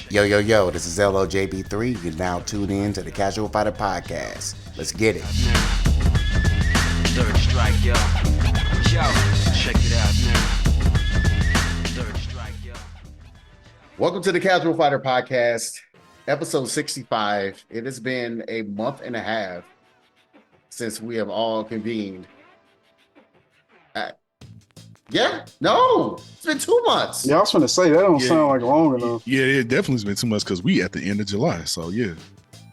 Yo, yo, yo, this is LOJB3. You're now tuned in to the Casual Fighter Podcast. Let's get it. Third strike, yo. Yo, check it out now. Third strike, yo. Welcome to the Casual Fighter Podcast, episode 65. It has been a month and a half since we have all convened. It's been 2 months. Yeah, I was going to say, that don't sound like long enough. Yeah, it definitely's been too much because we at the end of July. So yeah.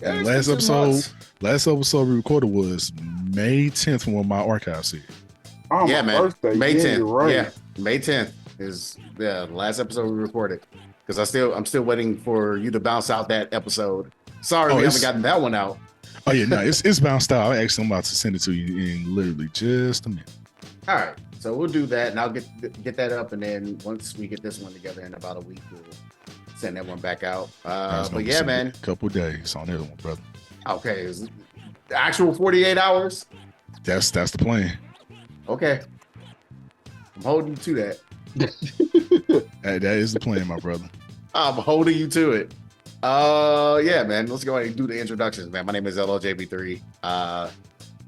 Yeah, last episode we recorded was May 10th when my archive said. Oh, yeah, my man. birthday. May 10th. You're right. Yeah, May 10th is the last episode we recorded. Because I'm still waiting for you to bounce out that episode. Sorry, we haven't gotten that one out. Oh yeah, no, it's bounced out. I'm about to send it to you in literally just a minute. All right, so we'll do that, and I'll get that up, and then once we get this one together in about a week, we'll send that one back out. But yeah, man, a couple days on that one, brother. Okay, is the actual 48 hours? That's the plan. Okay, I'm holding you to that. That is the plan, my brother. I'm holding you to it. Yeah, man, let's go ahead and do the introductions, man. My name is LOJB3.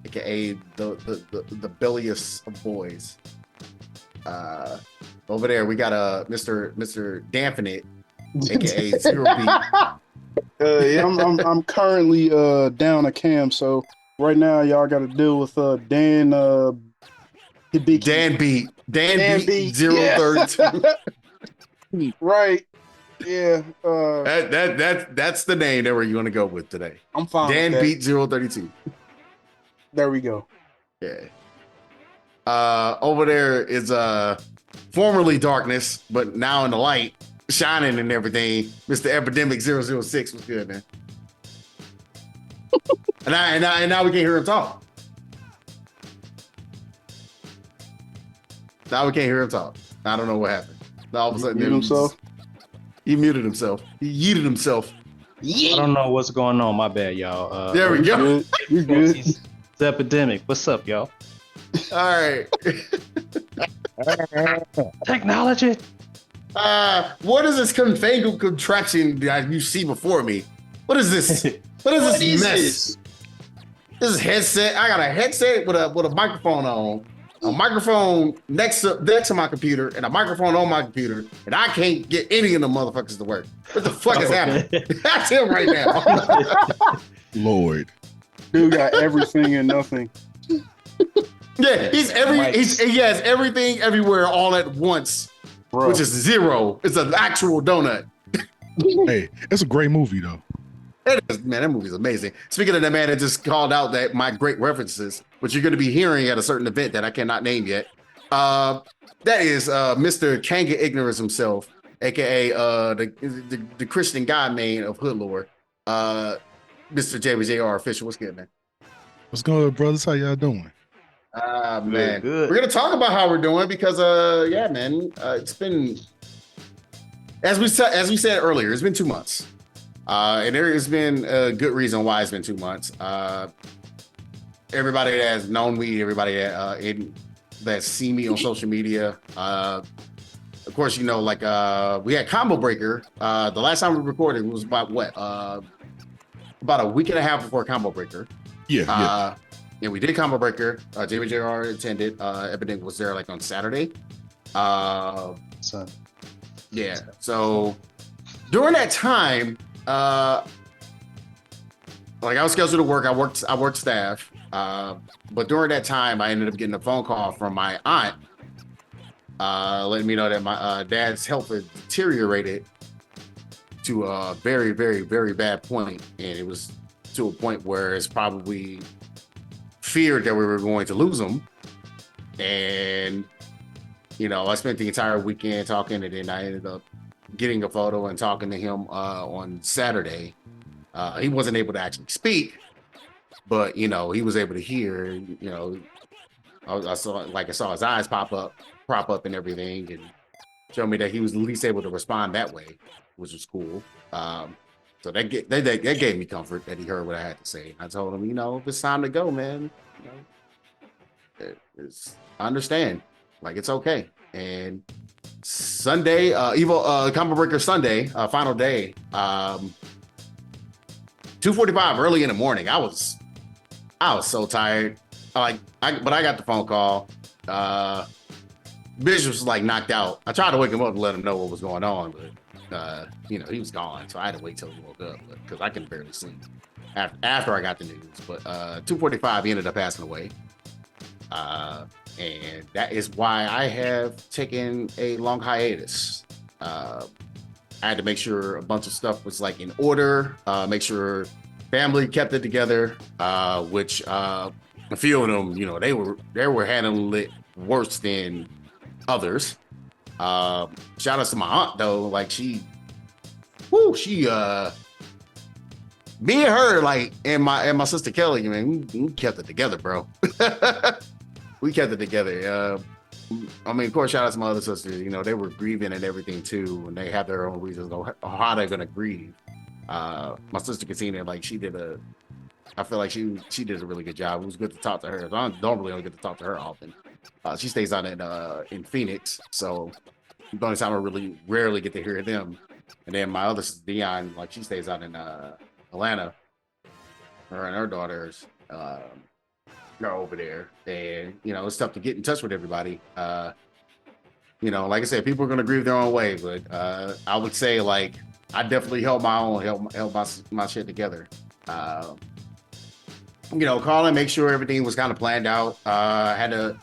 AKA the billiest of boys. Over there we got Mr. Dampenit, aka Zero Beat. Yeah, I'm currently down a cam, so right now y'all got to deal with Dan Hibiki. Dan Beat 032. Right. Yeah. That's the name that we're going to go with today. I'm fine. Dan with that. Beat 032. There we go. Yeah. Over there is formerly darkness, but now in the light, shining and everything. Mr. Epidemic 006 was good, man. and now we can't hear him talk. Now we can't hear him talk. I don't know what happened. All of a sudden, he muted himself. He yeeted himself. I don't know what's going on. My bad, y'all. There we go. You're good. It's Epidemic. What's up, y'all? All right. Technology. What is this confangled contraption that you see before me? What is this? What is this mess? This is headset. I got a headset with a microphone on, a microphone next to my computer, and a microphone on my computer, and I can't get any of the motherfuckers to work. What the fuck is happening? That's him right now. Lord. Dude got everything and nothing. Yeah, he has everything everywhere all at once, Bro. which is zero. It's an actual donut. Hey, it's a great movie though. It is, man, that movie's amazing. Speaking of the man that just called out that my great references, which you're going to be hearing at a certain event that I cannot name yet, that is Mr. Kanga Ignorance himself, aka the Christian God man of hood lore, Mr. JBJR official. What's good, man? What's going on, brothers? How y'all doing? Man, Good. we're gonna talk about how we're doing because yeah, man, it's been as we said earlier, it's been 2 months. And there has been a good reason why it's been 2 months. Everybody that has known me, everybody that see me on social media, of course, you know, like we had Combo Breaker. The last time we recorded was about about a week and a half before Combo Breaker. Yeah. Yeah, we did Combo Breaker. JBJR attended. Epidemic was there like on Saturday. Son. Yeah. So during that time, like I was scheduled to work. I worked staff. But during that time, I ended up getting a phone call from my aunt, letting me know that my dad's health had deteriorated to a very, very, very bad point, and it was to a point where it's probably feared that we were going to lose him. And you know, I spent the entire weekend talking, and then I ended up getting a photo and talking to him on Saturday. He wasn't able to actually speak, but you know, he was able to hear. You know, I saw his eyes prop up and everything, and show me that he was at least able to respond that way, which was cool. So that gave me comfort that he heard what I had to say. I told him, you know, if it's time to go, man, you know, I understand. Like, it's okay. And Sunday, EVO Combo Breaker Sunday, final day. 2:45 early in the morning. I was so tired. But I got the phone call. Bishop was like knocked out. I tried to wake him up and let him know what was going on, but he was gone. So I had to wait till he woke up because I couldn't barely sleep after I got the news. But 2:45, he ended up passing away. And that is why I have taken a long hiatus. I had to make sure a bunch of stuff was like in order, make sure family kept it together, which a few of them, they were handling it worse than others. Shout out to my aunt though, like me and her, like, and my sister Kelly, man, we kept it together, bro. We kept it together. I mean, of course, shout out to my other sisters. They were grieving and everything too, and they have their own reasons on how they're gonna grieve. My sister Katina, like, I feel like she did a really good job. It was good to talk to her. I don't really get to talk to her often. She stays out in Phoenix, so the only time I really rarely get to hear them. And then my other sister Dion, like, she stays out in Atlanta. Her and her daughters. Are over there, and it's tough to get in touch with everybody. Like I said, people are gonna grieve their own way, but I would say, like, I definitely held my shit together. Calling, make sure everything was kind of planned out. I had to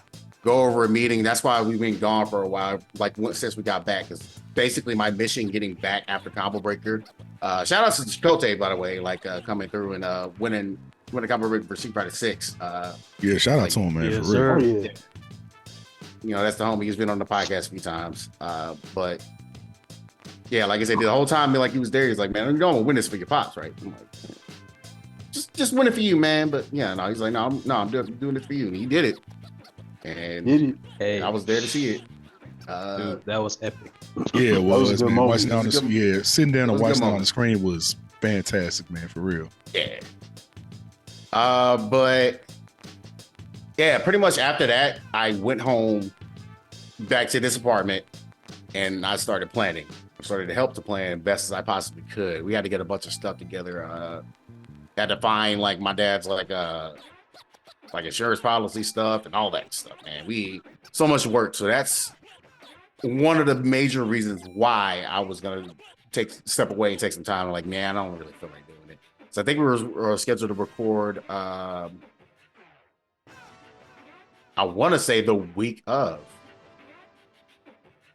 go over a meeting. That's why we've been gone for a while, like, since we got back. Because basically my mission getting back after Combo Breaker. Shout out to Chicote, by the way, like, coming through and winning a Combo Breaker for Street Fighter 6. Yeah, shout out to him, man. Yes, for real. sir. Yeah. That's the homie. He's been on the podcast a few times. But yeah, like I said, the whole time, like, he was there. He's like, man, you're going to win this for your pops, right? I'm like, just win it for you, man. But yeah, no, he's like, no, I'm doing it for you. And he did it. And Hey, I was there to see it. dude, that was epic. Yeah, it was, a good man. moment. Watching on It was a good- the sitting down it and was a good watching on moment. the screen was fantastic, man, for real. Yeah. But yeah, pretty much after that, I went home back to this apartment and I started planning. I started to help to plan best as I possibly could. We had to get a bunch of stuff together. Had to find, like, my dad's like insurance policy stuff and all that stuff, man. So much work. So that's one of the major reasons why I was gonna step away and take some time. I'm like, man, I don't really feel like doing it. So I think we were scheduled to record. I want to say the week of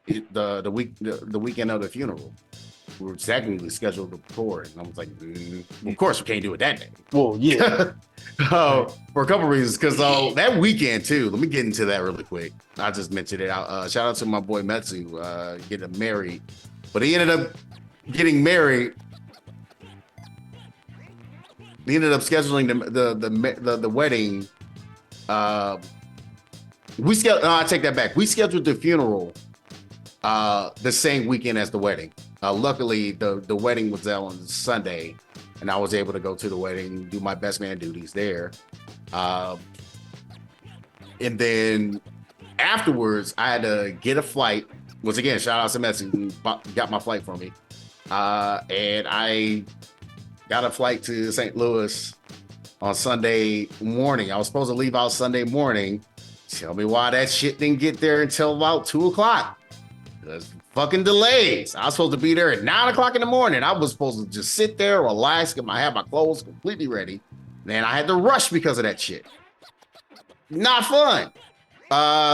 the weekend of the funeral. We were technically scheduled to record, and I was like, well, of course we can't do it that day. Well, yeah. For a couple reasons, because that weekend too. Let me get into that really quick. I just mentioned it. Shout out to my boy Metsu getting married, but he ended up getting married. He ended up scheduling the wedding. I take that back. We scheduled the funeral the same weekend as the wedding. Luckily, the wedding was on Sunday, and I was able to go to the wedding, do my best man duties there. And then afterwards, I had to get a flight. Once again, shout out to Messi, who got my flight for me. And I got a flight to St. Louis on Sunday morning. I was supposed to leave out Sunday morning. Tell me why that shit didn't get there until about 2:00. Because fucking delays. I was supposed to be there at 9:00 in the morning. I was supposed to just sit there, relax, have my clothes completely ready. Then I had to rush because of that shit. Not fun.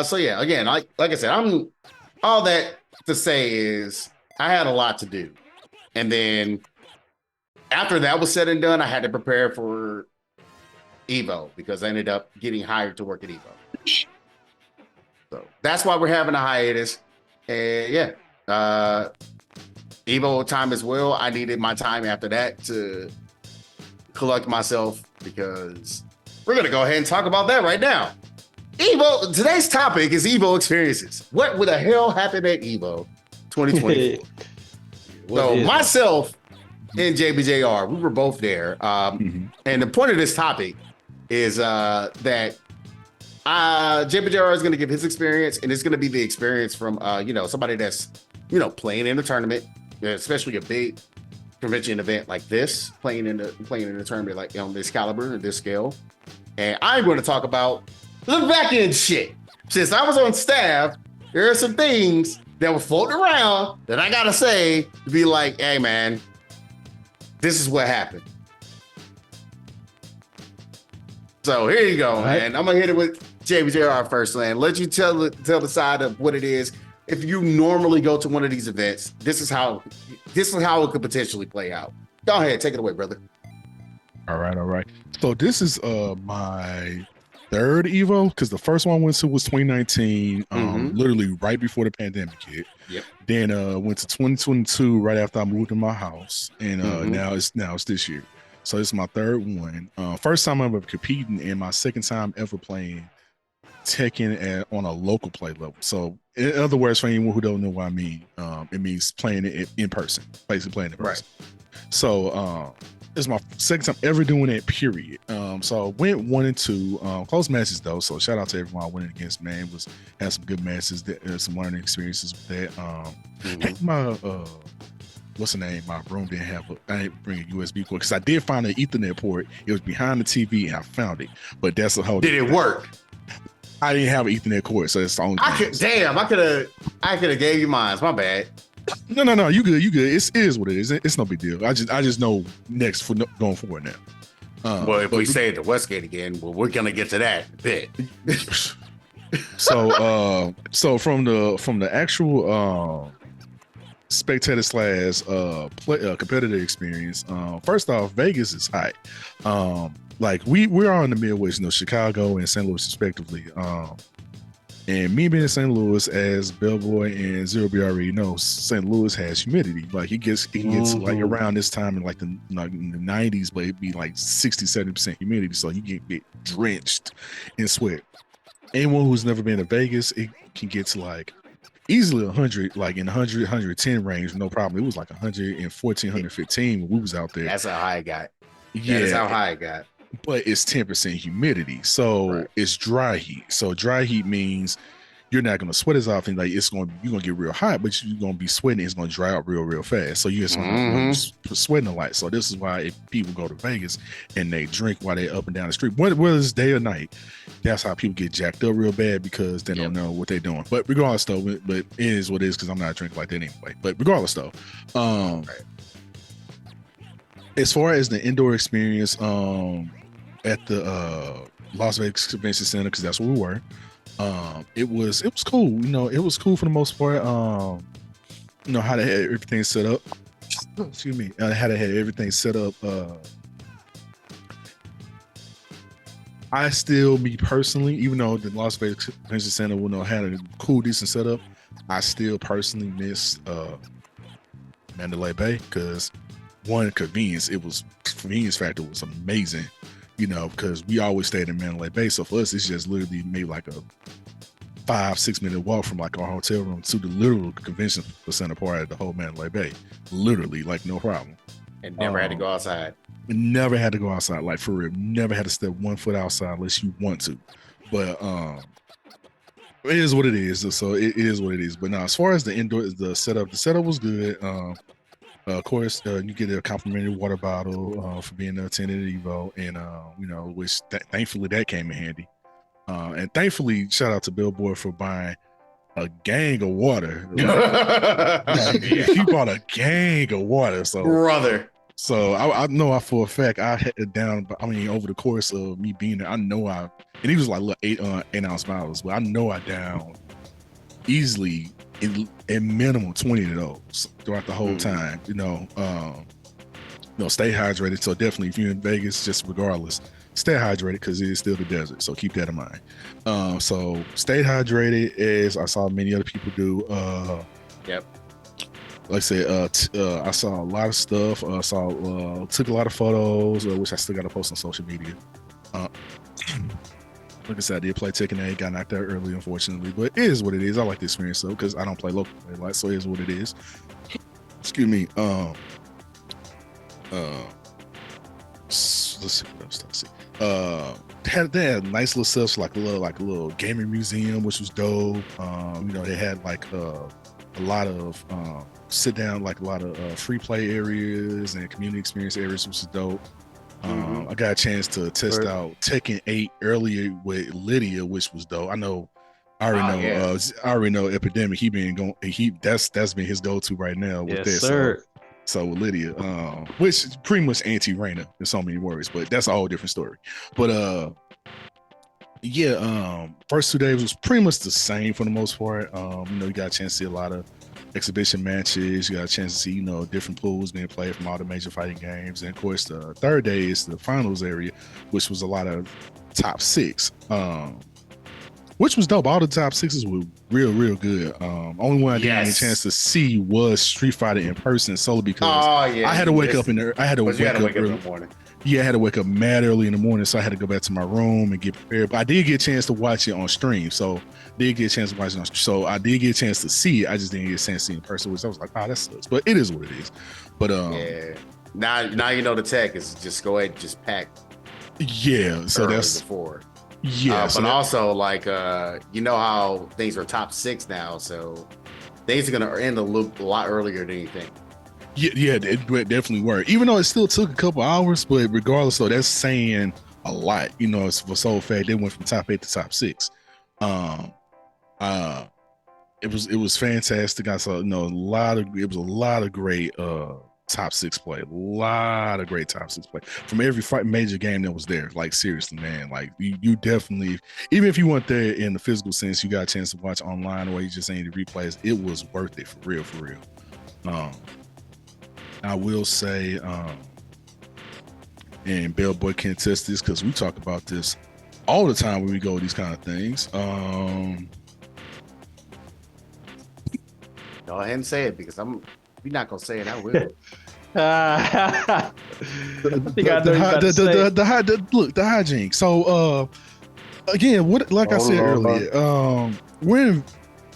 So yeah, again, like I said, I'm all that to say is I had a lot to do. And then after that was said and done, I had to prepare for EVO because I ended up getting hired to work at EVO. So that's why we're having a hiatus. And yeah, EVO time as well. I needed my time after that to collect myself because we're going to go ahead and talk about that right now. EVO, today's topic is EVO experiences. What the hell happened at EVO 2024? So myself and JBJR, we were both there. And the point of this topic is that JPJR is going to give his experience, and it's going to be the experience from somebody that's playing in the tournament, especially a big convention event like this, playing in the tournament like on this caliber and this scale. And I'm going to talk about the back end shit. Since I was on staff, there are some things that were floating around that I gotta say to be like, hey man, this is what happened. So here you go, man. I'm gonna hit it with JBJR first, man. Let you tell the side of what it is. If you normally go to one of these events, this is how it could potentially play out. Go ahead, take it away, brother. All right. So this is my third EVO, because the first one I went to was 2019, literally right before the pandemic hit. Yep. Then went to 2022 right after I moved in my house, and now it's this year. So it's my third one. First time I'm ever competing, and my second time ever playing Tekken on a local play level. So in other words, for anyone who don't know what I mean, it means playing it in person, basically playing in person. Right. So it's my second time ever doing that, period. So I went 1 and 2, close matches though. So shout out to everyone I went against, man. Had some good matches, some learning experiences with that. My what's the name? My room didn't have I didn't bring a USB port because I did find an Ethernet port. It was behind the TV and I found it. But that's the whole. Did it work? I didn't have an Ethernet cord, so it's the only. I could have gave you mine. My bad. No, you good. It is what it is. It's no big deal. I just know next for going forward now. Well, if we stay at the Westgate again, well, we're gonna get to that bit. So from the actual spectator / competitive experience, first off, Vegas is hot. Like we're all in the Midwest, Chicago and St. Louis respectively. And me being in St. Louis, as Bellboy and Zero B already know, St. Louis has humidity. Like it gets like around this time in like in the 90s, but it'd be like 60-70% humidity. So you get drenched in sweat. Anyone who's never been to Vegas, it can get to like easily 100, like in 100, 110 range, no problem. It was like 114, 115 when we was out there. That's how high it got. Yeah, that's how high it got. But it's 10% humidity, so it's dry heat. So dry heat means you're not gonna sweat as often. Like you're gonna get real hot, but you're gonna be sweating. It's gonna dry out real fast. So you're just gonna be sweating a lot. So this is why if people go to Vegas and they drink while they're up and down the street, whether it's day or night, that's how people get jacked up real bad because they don't know what they're doing. But regardless, though, but it is what it is because I'm not a drinker like that anyway. But regardless, though, as far as the indoor experience, at the Las Vegas Convention Center, because that's where we were. It was cool. It was cool for the most part. How they had everything set up. Excuse me. How they had everything set up. I still, me personally, even though the Las Vegas Convention Center had a cool, decent setup, I still personally miss Mandalay Bay because one, convenience. Convenience factor was amazing. Because we always stayed in Mandalay Bay. So for us, it's just literally maybe like a 5-6 minute walk from like our hotel room to the literal convention center part of the whole Mandalay Bay. Literally, like no problem. And never had to go outside. Never had to go outside, like for real. Never had to step 1 foot outside unless you want to. But it is what it is. So it is what it is. But now, as far as the setup was good. Of course, you get a complimentary water bottle for being attended at EVO, and which thankfully that came in handy. And thankfully, shout out to Billboard for buying a gang of water. He bought a gang of water, so brother. So I know for a fact I had it down. But I mean, over the course of me being there, I know and he was like little 8 ounce bottles, but I know I down easily. In minimum 20 of those throughout the whole time, stay hydrated. So definitely if you're in Vegas, just regardless, stay hydrated because it is still the desert. So keep that in mind. So stay hydrated as I saw many other people do. Yep. Like I said, I saw a lot of stuff. Took a lot of photos, which I still got to post on social media. Like I said, I did play Tekken 8, got knocked out early, unfortunately, but it is what it is. I like the experience though, because I don't play local a lot, so it is what it is. Excuse me. let's see what else did I see. They had nice little stuff, like a little gaming museum, which was dope. They had like a lot of sit down, like a lot of free play areas and community experience areas, which is dope. I got a chance to test out Tekken 8 earlier with Lydia, which was dope. I already know Epidemic. That's been his go-to right now with Yes, that. sir. So with Lydia, which is pretty much anti-Reina in so many words, but that's a whole different story. But first 2 days was pretty much the same for the most part. You got a chance to see a lot of exhibition matches. You got a chance to see, different pools being played from all the major fighting games. And of course, the third day is the finals area, which was a lot of top 6. Which was dope. All the top 6s were real good. Only one I didn't get a chance to see was Street Fighter in person, solely because I had to wake up in there. I had to wake up early. in the morning. Yeah, I had to wake up mad early in the morning, so I had to go back to my room and get prepared. But I did get a chance to watch it on stream, so I did get a chance to see it. I just didn't get a chance to see it in person, which I was like, that sucks. But it is what it is. But now the tech is just go ahead and just pack. Yeah, so that's before. Yeah, but also like how things are top 6 now, so things are gonna end a lot earlier than you think. Yeah, it definitely were. Even though it still took a couple hours, but regardless, though, that's saying a lot. It's for sole fact they went from top 8 to top 6. It was fantastic. I saw a lot of great top 6 play. A lot of great top 6 play from every major game that was there. Like seriously, man. Like you definitely, even if you weren't there in the physical sense, you got a chance to watch online or you just ain't the replays. It was worth it for real. I will say, and Bellboy can attest this because we talk about this all the time when we go to these kind of things. Go ahead and say it because you're not gonna say it. I will. I think I know you about to say. The hijinks. So again, I said earlier,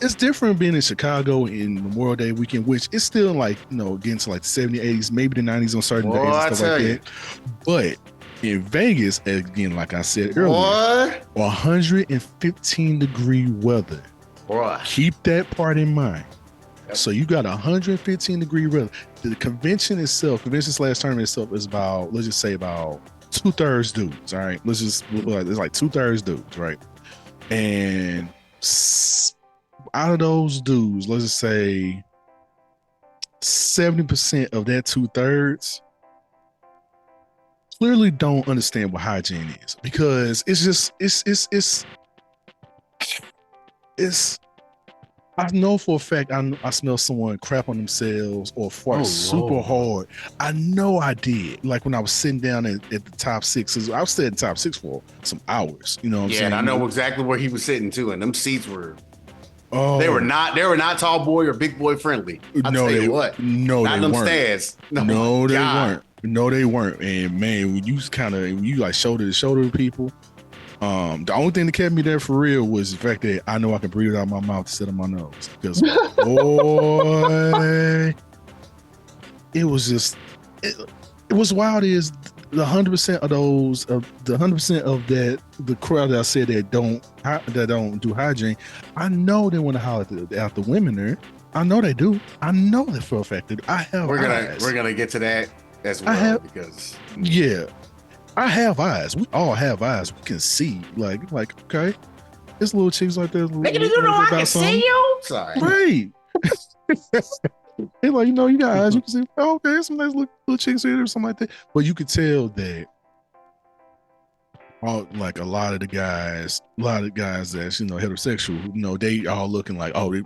it's different being in Chicago in Memorial Day weekend, which is still like, getting to like the 70s, 80s, maybe the 90s on certain days and stuff like that. But in Vegas, again, like I said earlier, 115-degree weather. Boy. Keep that part in mind. Yep. So you got 115-degree weather. The convention /tournament itself is about, let's just say about 2/3 dudes. All right. It's like 2/3 dudes, right? And out of those dudes, let's just say 70% of that 2/3 clearly don't understand what hygiene is, because it's I know for a fact I smell someone crap on themselves or fart super hard. I know I did. Like when I was sitting down at the top 6, I was sitting in top 6 for some hours. You know what I'm saying? Yeah, I know exactly where he was sitting too, and them seats were. They were not tall boy or big boy friendly. I'll tell you what. No, not they them weren't. Stands. No, they weren't. No, they weren't. And man, when you like shoulder to shoulder with people, the only thing that kept me there for real was the fact that I know I can breathe out my mouth instead of my nose. Because boy, it was wild. Is the 100% of those the 100% of the crowd that I said that don't do hygiene, I know they want to holler at the women there. I know they do. I know that for a fact. We're gonna get to that as well because I have eyes. We all have eyes. We can see. Like okay, there's little chicks like that. I can see you. Sorry. Right. Hey, like, you got eyes. You can see. Oh, okay, some nice little chicks here or something like that. But you could tell that a lot of the guys that's heterosexual. They all looking like they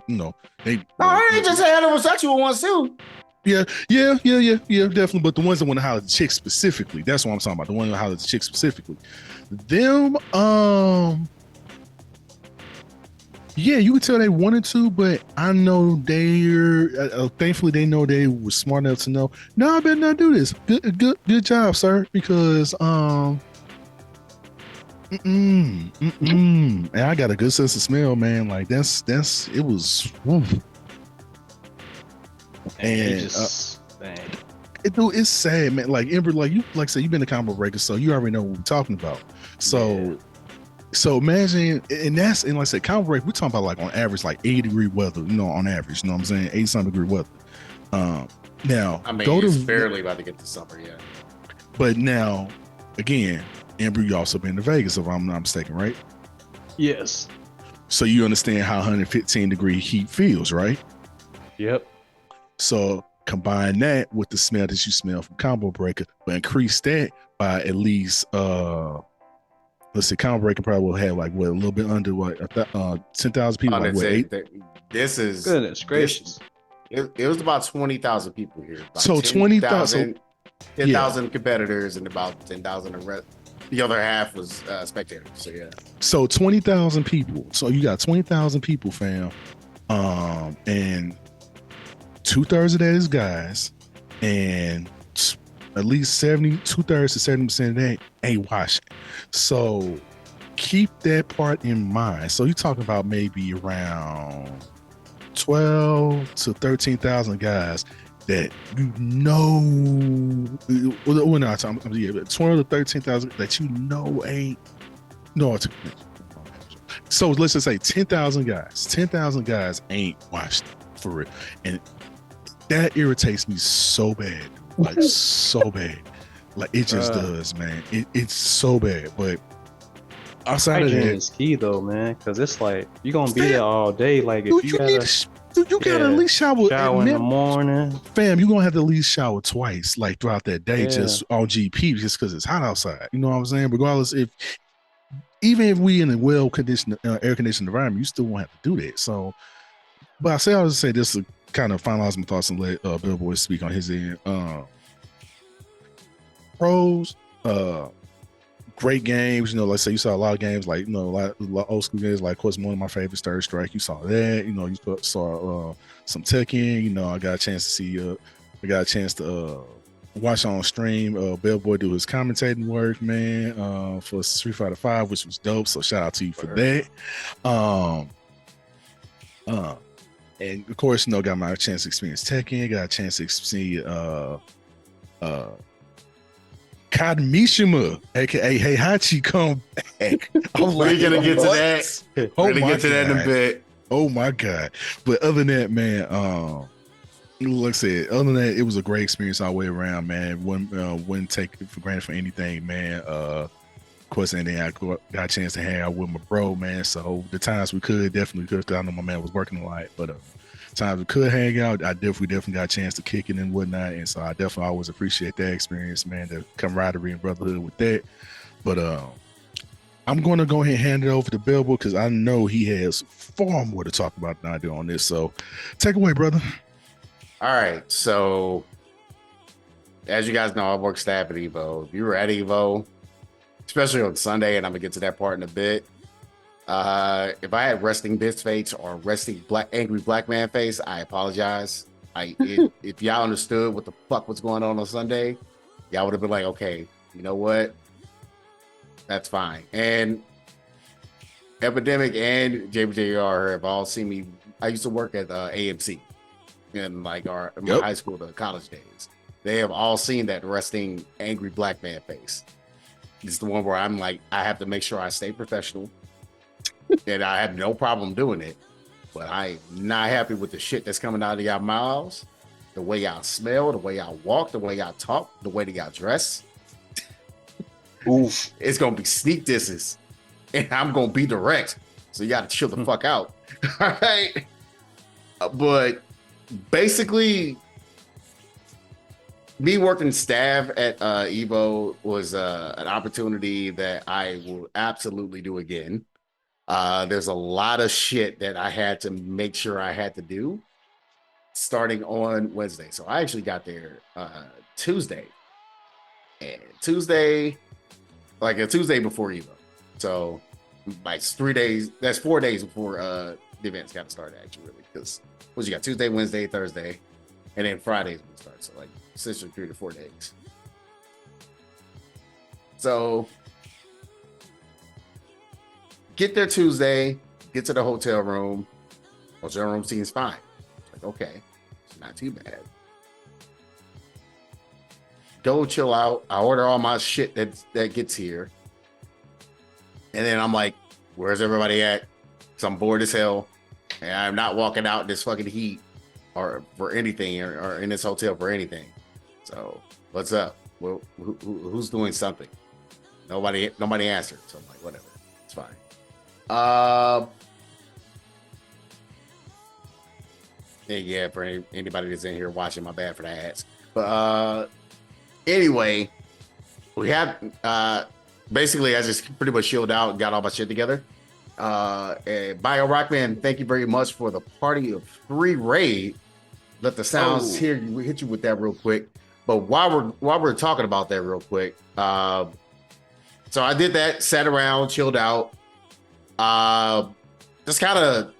just heterosexual ones too. Yeah, definitely. But the ones that want to holler at the chick specifically, that's what I'm talking about. The ones that holler at the chick specifically. Them, you could tell they wanted to, but I know thankfully they know they were smart enough to know, no, I better not do this. Good job, sir. Because, and I got a good sense of smell, man. Like it was, woof. And Dude, it's sad, man. Like Ember, like you, like I said, you've been to Combo Breaker, so you already know what we're talking about. So, so imagine, and like I said, Combo Breaker, we're talking about like on average, like 80-degree weather. You know, on average, you know what I'm saying, 80-some degree weather. Now, I mean, go it's to barely about to get to summer yet. But now, again, Amber, you also been to Vegas, if I'm not mistaken, right? Yes. So you understand how 115-degree heat feels, right? Yep. So combine that with the smell that you smell from Combo Breaker, but increase that by at least let's see, Combo Breaker probably will have like what, a little bit under what 10,000 people, like what, eight? This is Goodness gracious. It was about 20,000 people here. About So 20,000 10,000 competitors and about 10,000 the rest. The other half was spectators. So yeah. So 20,000 people. So you got 20,000 people, fam. And 2/3 of that is guys, and at least 2/3 to 70% of that ain't washing. So keep that part in mind. So you're talking about maybe around 12 to 13,000 guys that you know, we're not talking, 12 to 13,000 that you know ain't no. So let's just say 10,000 guys. 10,000 guys ain't washed for real, and that irritates me so bad, like so bad, like it just does, man. It's so bad. But outside of Hygiene that, is key though, man, because it's like you're gonna be there all day. Like if dude, you gotta you gotta at least shower in the morning, fam. You're gonna have to at least shower twice, like throughout that day, Yeah. just on GP, just because it's hot outside. You know what I'm saying? Regardless, even if we in a well conditioned, air conditioned environment, you still won't have to do that. So, but I was say this to kind of finalize my thoughts and let Billboy speak on his end. Pros, great games. You know, let's say you saw a lot of games, like, you know, a lot of old school games. Like, of course, one of my favorites, Third Strike. You saw that. You know, you saw some Tekken. You know, I got a chance to see. I got a chance to watch on stream. Billboy do his commentating work, man, for Street Fighter 5, which was dope. So shout out to you for that. And of course, you know, got my chance to experience Tekken. Got a chance to see Kadmishima, aka Heihachi, come back. We're gonna get to that. Oh We're gonna get to that in a bit. Oh my god! But other than that, man, like I said, other than that, it was a great experience all the way around, man. Wouldn't take it for granted for anything, man. Of course, and then I got a chance to hang out with my bro, man. So the times we definitely could, because I know my man was working a lot, but times we could hang out, I definitely got a chance to kick it and whatnot. And so I definitely always appreciate that experience, man, the camaraderie and brotherhood with that. But I'm going to go ahead and hand it over to Billboy, because I know he has far more to talk about than I do on this. So take away, brother. All right. So as you guys know, I work staff at EVO. If you were at EVO, especially on Sunday, and I'm gonna get to that part in a bit. If I had resting bitch face or resting angry black man face, I apologize. If y'all understood what the fuck was going on Sunday, y'all would have been like, okay, you know what? That's fine. And Epidemic and JBJR have all seen me. I used to work at AMC in like my high school to college days. They have all seen that resting angry black man face. It's the one where I'm like, I have to make sure I stay professional. And I have no problem doing it, but I'm not happy with the shit that's coming out of y'all mouths, the way y'all smell, the way y'all walk, the way y'all talk, the way y'all dress. Oof. It's gonna be sneak disses, and I'm gonna be direct. So you gotta chill the fuck out. All right. But basically, me working staff at EVO was an opportunity that I will absolutely do again. There's a lot of shit that I had to make sure I had to do starting on Wednesday. So I actually got there Tuesday. And Tuesday, like a Tuesday before EVO. So like 3 days, that's 4 days before the events got to start actually, really. Because you got Tuesday, Wednesday, Thursday, and then Fridays when it starts. So like essentially 3 to 4 days. So get there Tuesday, get to the hotel room. Hotel room seems fine. Like, okay, it's not too bad. go chill out. I order all my shit that gets here. And then I'm like, where's everybody at? So I'm bored as hell. And I'm not walking out in this fucking heat or for anything or in this hotel for anything. So what's up? Well, who's doing something? Nobody answered. So I'm like, whatever. It's fine. Yeah, for anybody that's in here watching, my bad for the ads. But anyway, we have basically I just pretty much chilled out and got all my shit together. And Bio Rockman, thank you very much for the Party of 3 raid. Let the sounds here. We hit you with that real quick. But while we're talking about that real quick, so I did that, sat around, chilled out, just kind of,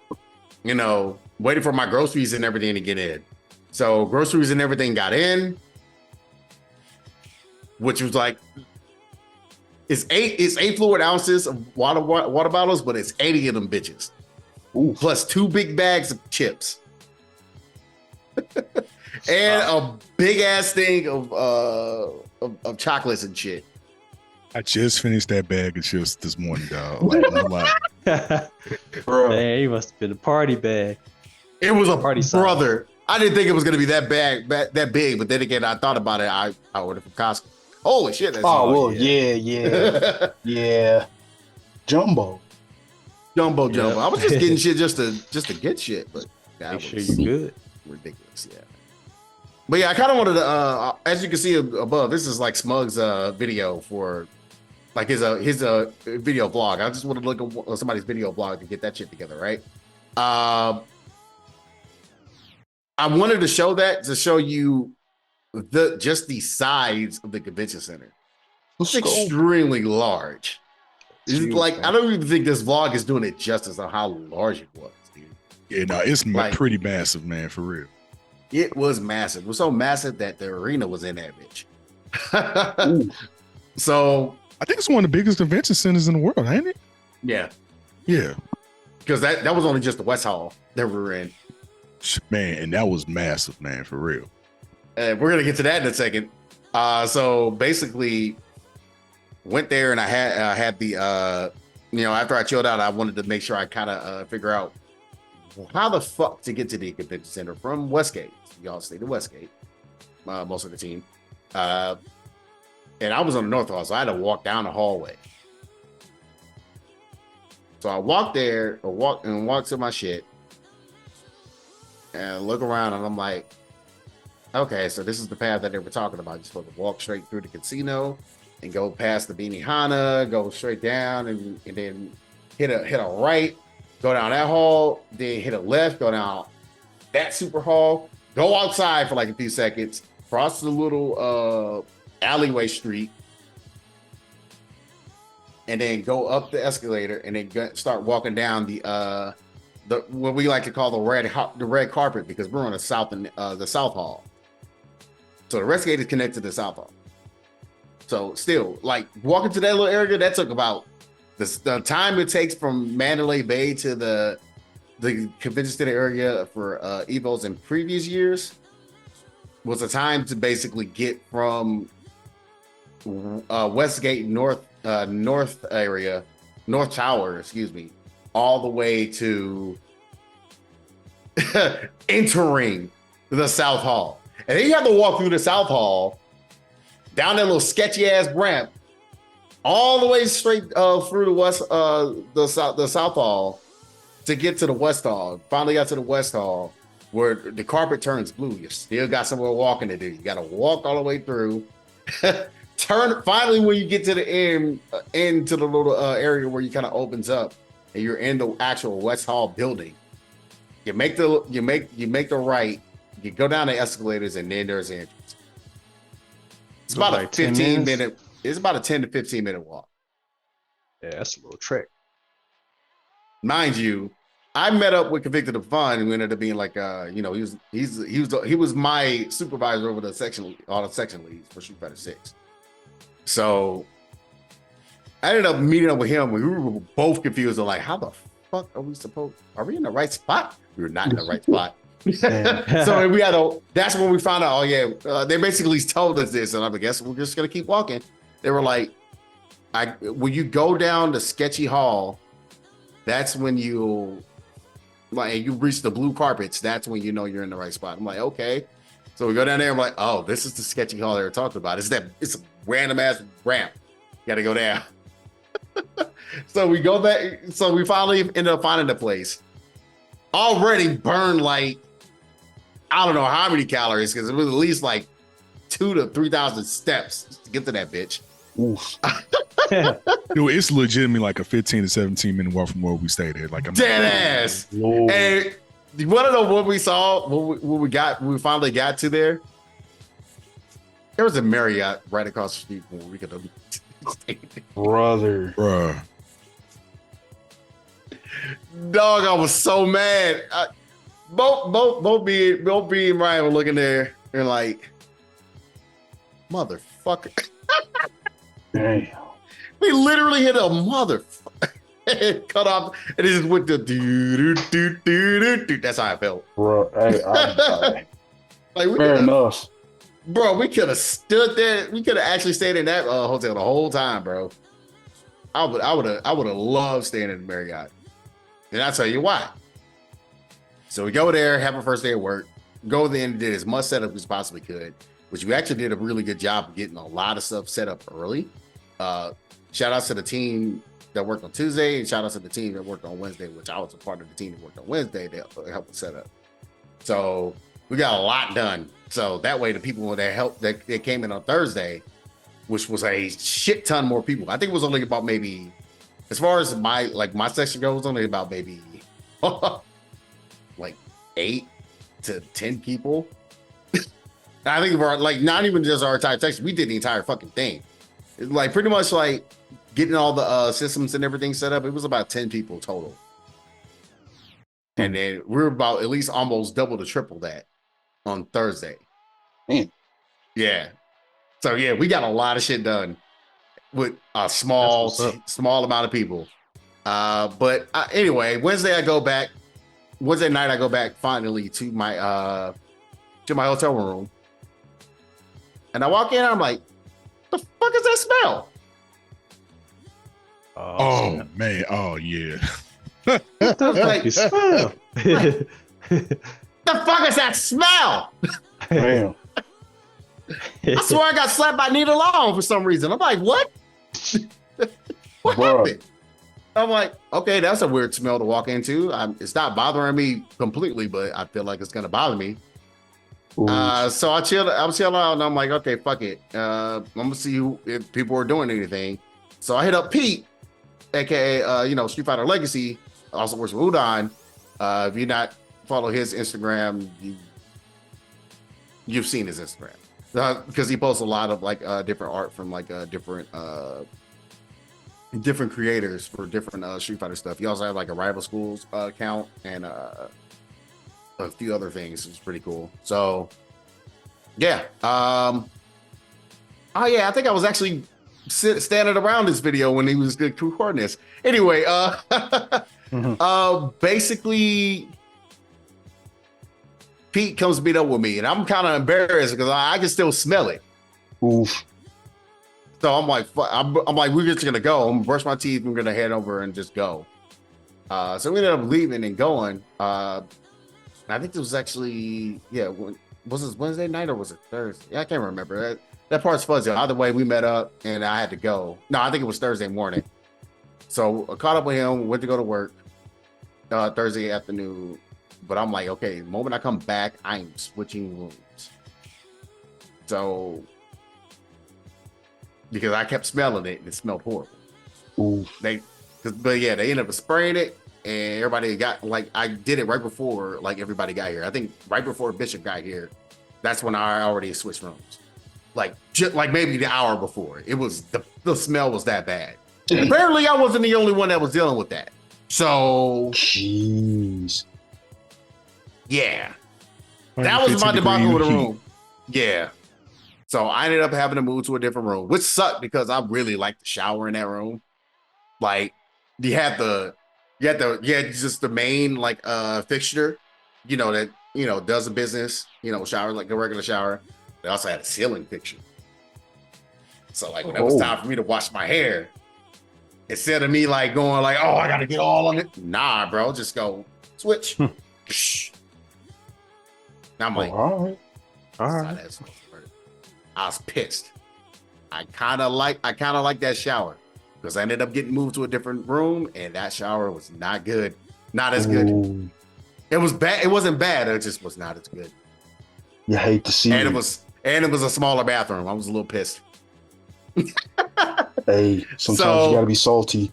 waiting for my groceries and everything to get in. So groceries and everything got in, which was like, it's eight fluid ounces of water bottles, but it's 80 of them bitches. Ooh. Plus 2 big bags of chips. And a big ass thing of chocolates and shit. I just finished that bag of chips this morning, dog. Like, no lie. Bro. Man, he must have been a party bag. It was a party brother. I didn't think it was gonna be that big, but then again, I thought about it. I ordered from Costco. Holy shit! That's yeah. Jumbo. Yep. I was just getting shit just to get shit, but that Make was sure you good. Ridiculous, yeah. But yeah, I kind of wanted to, as you can see above, this is like Smug's video for, like his video vlog. I just wanted to look at somebody's video vlog to get that shit together, right? I wanted to show that to show you just the size of the convention center. It's extremely large. It's like, man. I don't even think this vlog is doing it justice on how large it was, dude. Yeah, no, it's like, pretty massive, man, for real. It was massive. It was so massive that the arena was in that bitch. So I think it's one of the biggest convention centers in the world, ain't it? Yeah. Yeah. Because that was only just the West Hall that we were in. Man, and that was massive, man, for real. And we're gonna get to that in a second. So basically went there and I had the after I chilled out, I wanted to make sure I kind of figure out how the fuck to get to the convention center from Westgate. Y'all stayed at Westgate, most of the team. And I was on the North Hall, so I had to walk down the hallway. So I walked there, walked to my shit, and look around, and I'm like, okay, so this is the path that they were talking about. You're supposed to walk straight through the casino and go past the Benihana, go straight down, and then hit a right, go down that hall, then hit a left, go down that super hall, go outside for like a few seconds, cross the little alleyway street, and then go up the escalator, and then start walking down the what we like to call the red carpet, because we're on the south hall. So the Westgate is connected to the south hall. So still, like, walking to that little area, that took about the time it takes from Mandalay Bay to the convention center area for EVOs in previous years was the time to basically get from Westgate North Tower, all the way to entering the South Hall. And then you have to walk through the South Hall, down that little sketchy ass ramp, all the way straight through the South Hall to get to the West Hall. Finally got to the West Hall, where the carpet turns blue. You still got somewhere walking to do. You got to walk all the way through. Finally, when you get to the end, into the little area where you kind of opens up, and you're in the actual West Hall building. You make the right. You go down the escalators, and then there's the entrance. It's about a 15 minute. It's about a 10 to 15 minute walk. Yeah, that's a little trick. Mind you, I met up with Convicted of Fun, and we ended up being like, he was my supervisor over all the section leads for Street Fighter 6. So I ended up meeting up with him. We were both confused. Like, how the fuck are we in the right spot? We were not in the right spot. So we had that's when we found out, oh yeah, they basically told us this, and I guess we're just gonna keep walking. They were like, when you go down the sketchy hall, that's when you reach the blue carpets, that's when you know you're in the right spot. I'm like, okay. So we go down there, I'm like, oh, this is the sketchy hall they were talking about. It's a random ass ramp. You gotta go down. So we go back, so we finally ended up finding the place. Already burned like, I don't know how many calories, because it was at least like 2,000 to 3,000 steps to get to that bitch. Oof. Dude, it's legitimately like a 15 to 17 minute walk from where we stayed at. Like, I'm dead ass. Lord. And you want to know what we saw when we finally got to there? There was a Marriott right across the street from where we could have stayed. Brother. Bruh. Dog, I was so mad. Both me and Ryan were looking there and like, motherfucker. Damn. We literally hit a motherfucker. Cut off, and it just went to do. That's how I felt. Bro, hey, Like, fair enough. Bro, we could have stood there. We could have actually stayed in that hotel the whole time, bro. I would have loved staying in the Marriott. And I'll tell you why. So we go there, have our first day of work, go there and did as much setup as possibly could, which we actually did a really good job of getting a lot of stuff set up early. Shout outs to the team that worked on Tuesday, and shout outs to the team that worked on Wednesday, which I was a part of the team that worked on Wednesday to help us set up. So we got a lot done. So that way the people that helped, that came in on Thursday, which was a shit ton more people. I think it was only about maybe, as far as my section goes, only about maybe like 8 to 10 people. I think we're like, not even just our entire section, we did the entire fucking thing. It's like pretty much like getting all the systems and everything set up. It was about 10 people total. And then we're about at least almost double to triple that on Thursday. Man. Yeah. So yeah, we got a lot of shit done with a small amount of people. But anyway, Wednesday night I go back finally to my hotel room. And I walk in and I'm like, the fuck is that smell? Oh man. Oh yeah. Like, smell? the fuck is that smell? Damn. I swear I got slapped by Nita Long for some reason. I'm like, what? What happened? I'm like, okay, that's a weird smell to walk into. It's not bothering me completely, but I feel like it's gonna bother me. So I'm chilling out, and I'm like, okay, fuck it. I'm gonna see if people are doing anything. So I hit up Pete, aka Street Fighter Legacy, also works with Udon. If you not follow his Instagram, you've seen his Instagram. Because he posts a lot of like different art from like different creators for different Street Fighter stuff. He also have like a Rival Schools account and a few other things. It's pretty cool. So yeah. Oh yeah, I think I was actually standing around this video when he was recording this. Anyway, basically Pete comes to meet up with me, and I'm kind of embarrassed because I can still smell it. Oof. So I'm like, we're just gonna go. I'm gonna brush my teeth. We're gonna head over and just go. So we ended up leaving and going. I think it was actually, was it Wednesday night or was it Thursday? Yeah, I can't remember. That part's fuzzy. Either way, we met up and I had to go. No, I think it was Thursday morning. So I caught up with him, went to go to work Thursday afternoon. But I'm like, okay, the moment I come back, I'm switching rooms. So, because I kept smelling it and it smelled horrible. Oof. They ended up spraying it, and everybody got, like, I did it right before, like, everybody got here. I think right before Bishop got here, that's when I already switched rooms. Like, just like maybe the hour before. It was, the smell was that bad. And apparently I wasn't the only one that was dealing with that. So, jeez. Yeah, that was my debacle with the room. Yeah, so I ended up having to move to a different room, which sucked because I really liked the shower in that room. Like, you had just the main like fixture, that does the business, shower like a regular shower. They also had a ceiling picture. So like when it was time for me to wash my hair, instead of me like going like, oh, I gotta get all on it. Nah, bro, just go switch. I'm like, all right. I was pissed. I kind of like that shower because I ended up getting moved to a different room, and that shower was not good, not as good. Ooh, It was bad. It wasn't bad. It just was not as good. you hate to see And it. it was a smaller bathroom. I was a little pissed. Hey, sometimes you gotta be salty.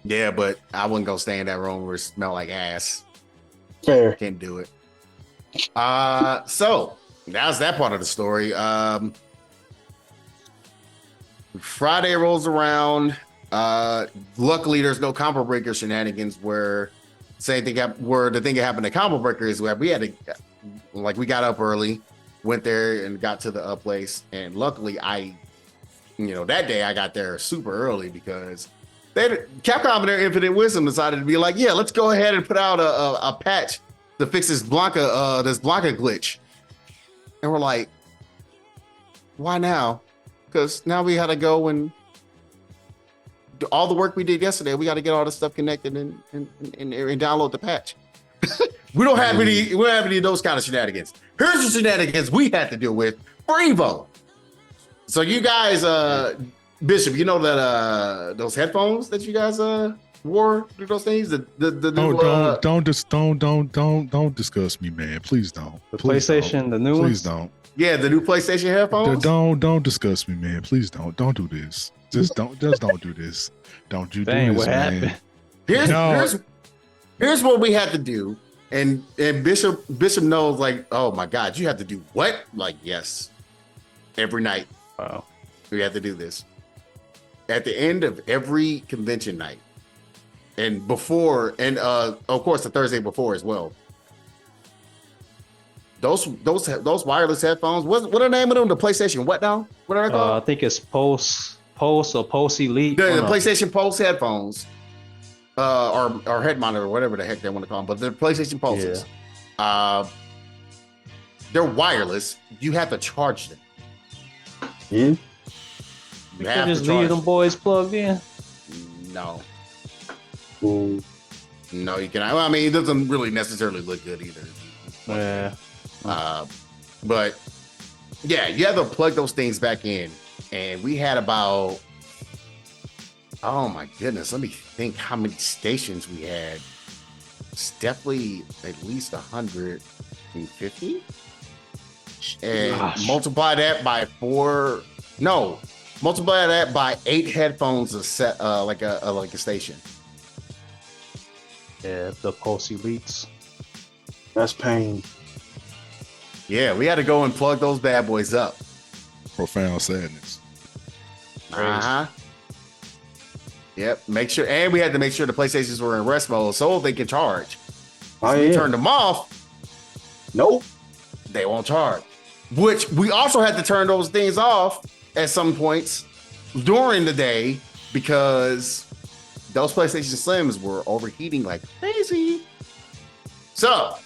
Yeah, but I wouldn't go stay in that room where it smelled like ass. Fair. Can't do it. So that's that part of the story. Friday rolls around. Luckily, there's no combo breaker shenanigans where the thing that happened at combo breaker is where we had to, like, we got up early, went there and got to the place, and luckily that day I got there super early because Capcom in their infinite wisdom decided to be like, yeah, let's go ahead and put out a patch to fix this Blanca glitch. And we're like, why now? Because now we had to go and do all the work we did yesterday. We got to get all this stuff connected and download the patch. We don't have any of those kind of shenanigans. Here's the shenanigans we had to deal with for EVO. So you guys, Bishop, you know that those headphones that you guys wore through those things, the new, don't discuss me, man. Please don't. The Please PlayStation, the new Please ones? don't. yeah, the new PlayStation headphones. Don't discuss me, man. Please don't do this. Just don't do this. Don't you Dang, do this, what man. happened? Here's what we had to do, and Bishop knows, like, oh my God, you have to do what? Like, yes, every night Wow. we have to do this. At the end of every convention night, and before, and of course the Thursday before as well. Those wireless headphones. What are the name of them? The PlayStation what now? What are they I called? think it's Pulse or Pulse Elite. The I don't know. PlayStation Pulse headphones, or head monitor, or whatever the heck they want to call them. But the PlayStation Pulses. They're wireless. You have to charge them. Yeah. You You have can to just charge leave them boys plugged in. No. Ooh. No, you cannot. Well, I mean, it doesn't really necessarily look good either. Yeah. But yeah, you have to plug those things back in. And we had about, oh my goodness, let me think how many stations we had. It's definitely at least 150. And Gosh. multiply that by 8 headphones a set, like a station. Yeah, the Pulse Elites. That's pain. Yeah, we had to go and plug those bad boys up. Profound sadness. Uh-huh. Yep. And we had to make sure the PlayStations were in rest mode so they can charge. Oh, We yeah. turned them off, Nope. they won't charge. Which we also had to turn those things off at some points during the day because those PlayStation Slims were overheating like crazy. So,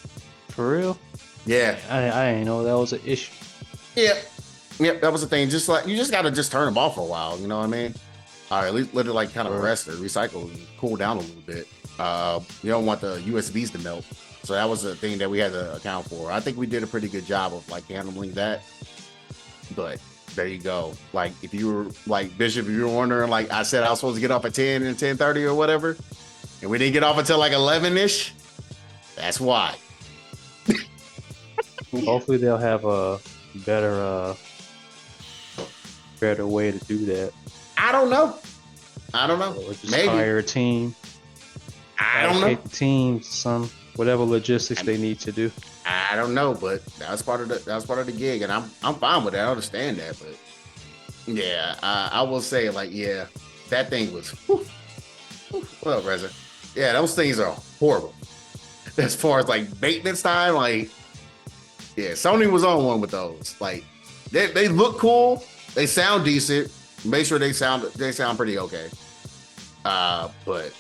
For real? yeah. I didn't know that was an issue. Yep, that was the thing. Just like you just gotta just turn them off for a while, you know what I mean? All right, at least let it like kind of rest or recycle and cool down a little bit. You don't want the USBs to melt. So that was the thing that we had to account for. I think we did a pretty good job of like handling that. But there you go. Like if you were like Bishop, if you were wondering, like I said I was supposed to get off at 10 and 10:30 or whatever, and we didn't get off until like 11-ish. That's why. Hopefully they'll have a better way to do that. I don't know. Or just Maybe. hire a team. I don't know. Allocate the team some whatever logistics they need to do. I don't know, but that was part of the gig, and I'm fine with that. I understand that, but yeah, I will say like that thing was well, Reza. Yeah, those things are horrible. As far as like maintenance time, like yeah, Sony was on one with those. Like they look cool, they sound decent. Make sure they sound pretty okay. But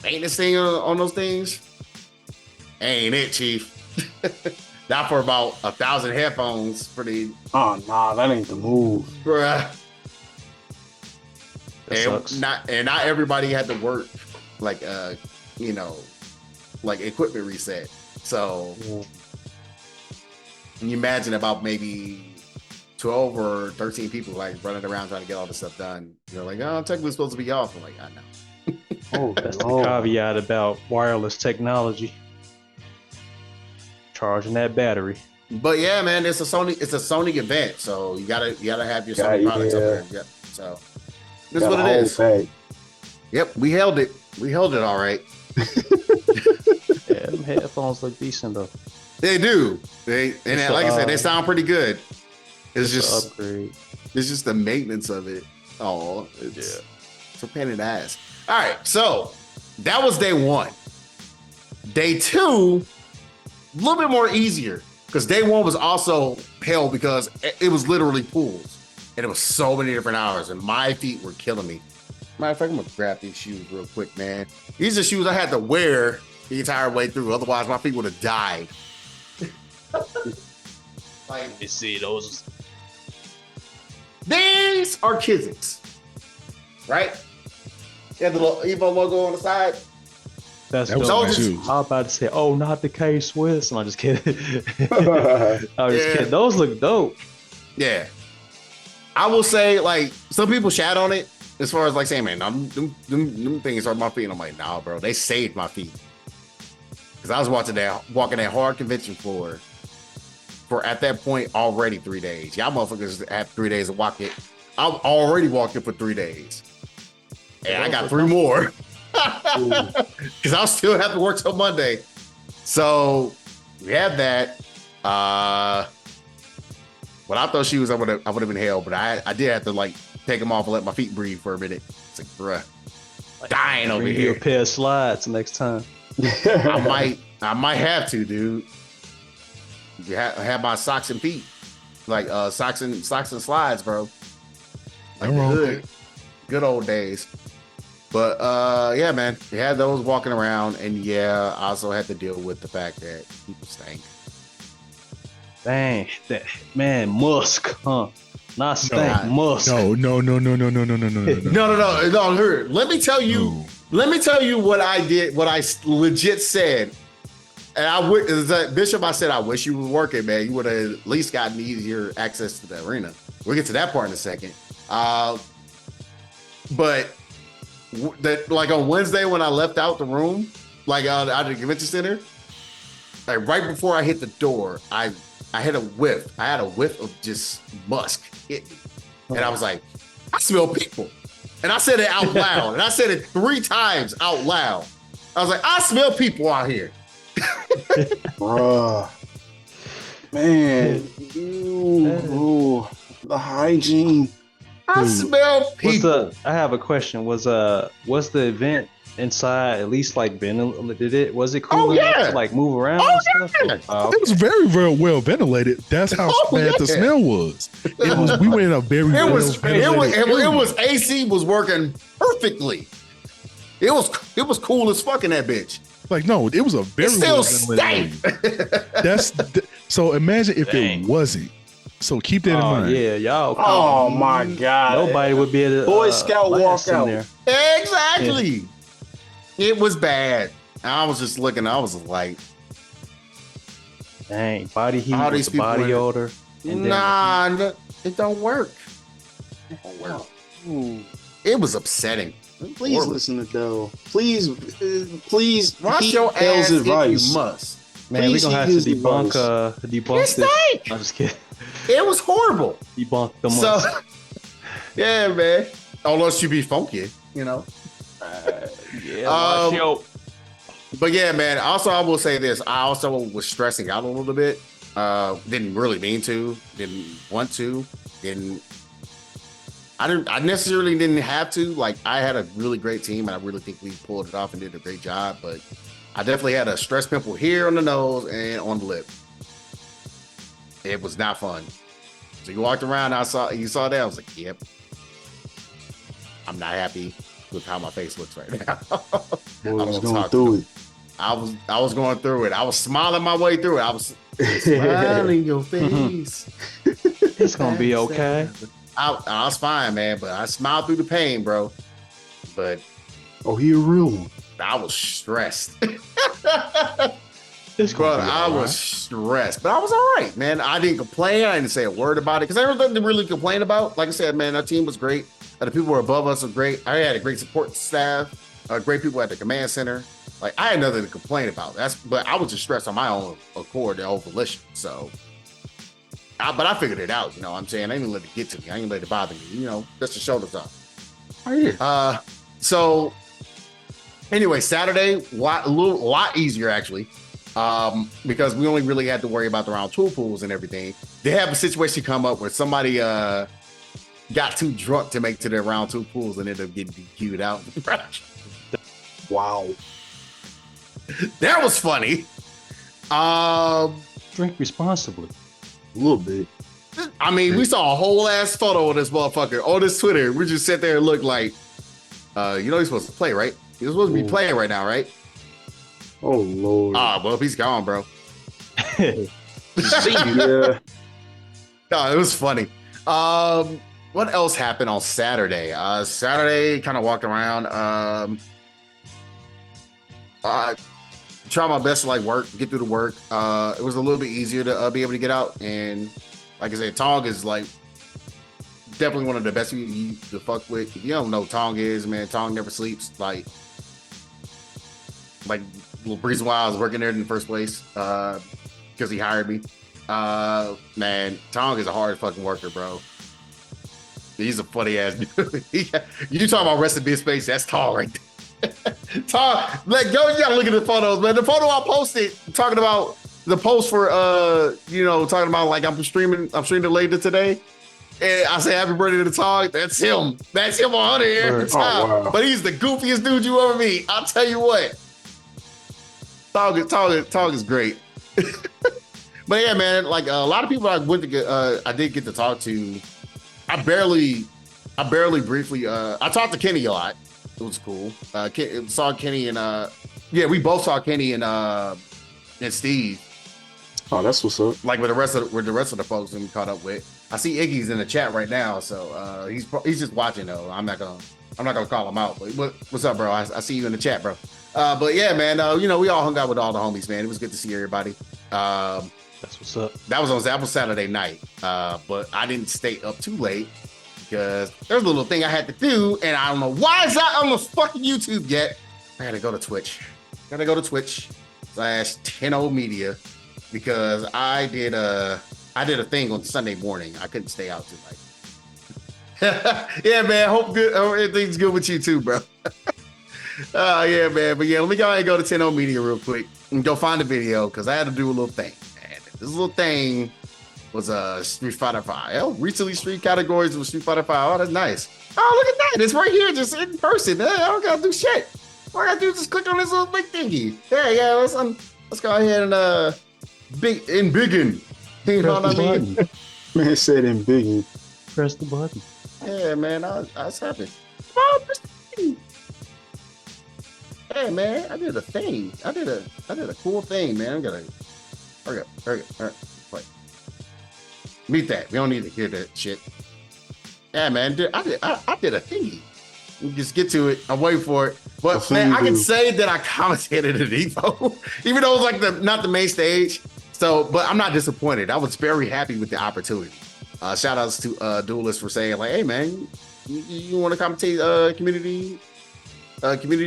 maintenance thing on those things, ain't it, Chief. Not for about 1,000 headphones for the Oh nah, that ain't the move. bruh. That sucks. Not everybody had to work like you know, like equipment reset. So can you imagine about maybe 12 or 13 people like running around trying to get all this stuff done. You're like, oh, I'm technically supposed to be off. I'm like, I know. Oh, That's the Lord. caveat about wireless technology. Charging that battery. But yeah, man, it's a Sony event, so you gotta have your Sony Yeah, products up yeah. there. Yep. So this is Got what a it whole is. bag. Yep, we held it. We held it all right. Yeah, them headphones look decent though. They do. It's Like I said, they sound pretty good. It's It's just an upgrade. it's just the maintenance of it. Oh, it's a pain in the ass. All right, so that was day one. Day two, a little bit more easier because day one was also hell because it was literally pools and it was so many different hours and my feet were killing me. Matter of fact, I'm gonna grab these shoes real quick, man. These are shoes I had to wear the entire way through. Otherwise, my feet would have died. Like, You see those? these are Kizik's, right? You have the little EVO logo on the side. That's That was dope. my Those- shoes. I'm about to say, oh, not the K Swiss. I'm just kidding. I'm just Yeah. kidding. Those look dope. Yeah. I will say, like, some people shat on it as far as like saying, man, them things are my feet. And I'm like, nah, bro, they saved my feet. Because I was walking that hard convention floor for at that point already 3 days. Y'all motherfuckers have 3 days to walk it. I've already walked it for 3 days. And I got 3 more. Because I'll still have to work till Monday. So we had that. Without those shoes, I would have been hell. But I did have to like take them off and let my feet breathe for a minute. It's like, bruh, dying over Bring you here. a pair of slides next time. I might have to, dude. You have my socks and feet, like socks and slides, bro. Like I'm wrong. good old days. But yeah, man, you had those walking around, and yeah, I also had to deal with the fact that people stank. Dang, that man, musk, huh? Not stank, No, musk. No. No. Here, let me tell you. No. Let me tell you what I did. What I legit said. And Bishop, I said, I wish you were working, man. You would have at least gotten easier access to the arena. We'll get to that part in a second. But like on Wednesday when I left out the room, like out of the convention center, like right before I hit the door, I had a whiff. I had a whiff of just musk hit me. And I was like, I smell people. And I said it out loud. And I said it 3 times out loud. I was like, I smell people out here. Bruh. Man, ooh, the hygiene. I smell people. I have a question. Was the event inside at least like ventilated? Was it cool Oh, enough yeah. to like move around Oh, and stuff? yeah. Oh, It was very, very well ventilated. That's how Oh, bad the yeah. smell was. It was. We were in a very It well was ventilated. AC was working perfectly. It was cool as fuck in that bitch. Like no, it was a It very still well stank. ventilated. So imagine if Dang. it wasn't. So keep that in oh mind. yeah, y'all. Oh my God. Nobody would be able to. Boy Scout last walk in out. there. Exactly. It was bad. I was just looking. I was like, Dang, body heat, All with these the people body in it. odor. And then- nah, no, it don't work. It don't work. Ooh. It was upsetting. Please Horrible. listen to Dell. Please Wash heed your Dell's ass if advice. you must. Man, we're Please gonna have heed to his debunk advice. debunk It this. stank. I'm just kidding. It was horrible. Debunk the So, musk. yeah, man. Unless you be funky, you know. Yeah, Um, watch your- But yeah, man. Also, I will say this. I also was stressing out a little bit. Didn't really mean to. Didn't want to. I necessarily didn't have to. Like, I had a really great team, and I really think we pulled it off and did a great job. But I definitely had a stress pimple here on the nose and on the lip. It was not fun. So you walked around, you saw that. I was like, yep. I'm not happy with how my face looks right now. Boy, I'm was gonna going talk through it. I was going through it. I was smiling my way through it. I was smiling your face. It's gonna be okay. I was fine, man, but I smiled through the pain, bro. But Oh, he a real one. I was stressed. It's Bro, gonna be I all was right. stressed, but I was all right, man. I didn't complain. I didn't say a word about it because there was nothing to really complain about. Like I said, man, our team was great. The people were above us were great. I had a great support staff, great people at the command center. Like I had nothing to complain about. But I was just stressed on my own accord, their own volition. So, but I figured it out. You know what I'm saying? I didn't let it get to me. I didn't let it bother me. You know, just the shoulders up. Oh, yeah. So anyway, Saturday, a lot easier actually. Because we only really had to worry about the round tool pools and everything. They have a situation come up where somebody got too drunk to make to their round two pools and ended up getting DQ'd out. Wow. That was funny. Drink responsibly. A little bit. I mean, we saw a whole ass photo of this motherfucker on this Twitter. We just sat there and looked like, you know, he's supposed to play, right? He's supposed to be playing right now, right? Oh Lord. Ah, well, he's gone, bro. Yeah. No, it was funny. What else happened on Saturday? Saturday, kind of walked around. I tried my best to like get through the work. It was a little bit easier to be able to get out. And like I said, Tong is like definitely one of the best you to fuck with. If you don't know who Tong is, man, Tong never sleeps. Like the reason why I was working there in the first place, because he hired me. Man, Tong is a hard fucking worker, bro. He's a funny ass dude. You talking about rest in peace space? That's Tong right there. Tong, like, yo, you gotta look at the photos, man. The photo I posted talking about the post for, talking about like I'm streaming later today. And I say happy birthday to Tong. That's him. That's him 100 every time. Oh, wow. But he's the goofiest dude you ever meet. I'll tell you what. Tong is great. But yeah, man, like a lot of people I did get to talk to. I barely briefly, I talked to Kenny a lot. It was cool. Saw Kenny and we both saw Kenny and Steve. Oh, that's what's up. Like with the rest of the folks that we caught up with. I see Iggy's in the chat right now, so he's just watching though. I'm not gonna call him out. But what's up, bro? I see you in the chat, bro. But yeah, man, we all hung out with all the homies, man. It was good to see everybody. That's what's up. That was Saturday night. But I didn't stay up too late because there's a little thing I had to do, and I don't know why it's not on the fucking YouTube yet. I gotta go to Twitch. /10O Media because I did a thing on Sunday morning. I couldn't stay out too late. Yeah, man. Hope everything's good with you too, bro. Yeah, man. But yeah, let me go ahead and go to 10O Media real quick and go find the video because I had to do a little thing. Man, this little thing was Street Fighter 5. Recently street categories with Street Fighter 5. Oh, that's nice. Oh, look at that. It's right here, just in person. I don't gotta do shit. All I gotta do is just click on this little big thingy. Yeah, let's go ahead and biggin. You know what I mean? Man said in biggie. Press the button. Yeah, man, I was happy. Oh, hey, man, I did a thing. I did a cool thing, man. I'm gonna hurry up. All right, wait. Meet that. We don't need to hear that shit. Yeah, man, I did a thingy. We just get to it. I'm waiting for it. But man, I can say that I commentated at EVO, even though it was like not the main stage. So, but I'm not disappointed. I was very happy with the opportunity. Shout outs to Duelist for saying like, hey man, you want to commentate community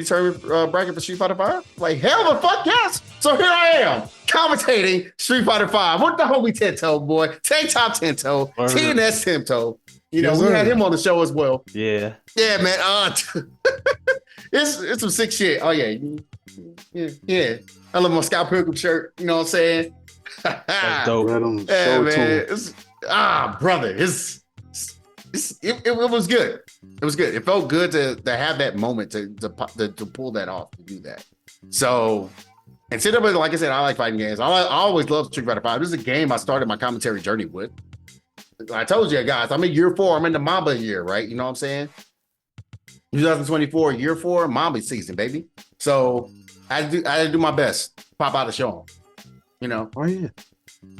tournament bracket for Street Fighter 5? Like, hell the fuck yes! So here I am, commentating Street Fighter 5 with the homie Tento boy, Tank Top Tento, TNS Tento. You know, we had him on the show as well. Yeah. Yeah, man. It's some sick shit. Oh yeah. Yeah. I love my Scout Pilgrim shirt. You know what I'm saying? That's dope. Yeah, man. Brother. It was good. It was good. It felt good to have that moment to pull that off, to do that. So, and sit up with, like I said, I like fighting games. I always loved Street Fighter 5. This is a game I started my commentary journey with. I told you guys, I'm in year 4. I'm in the Mamba year, right? You know what I'm saying? 2024, year 4, Mamba season, baby. So I had to do my best. Pop out and show them. You know. Oh yeah.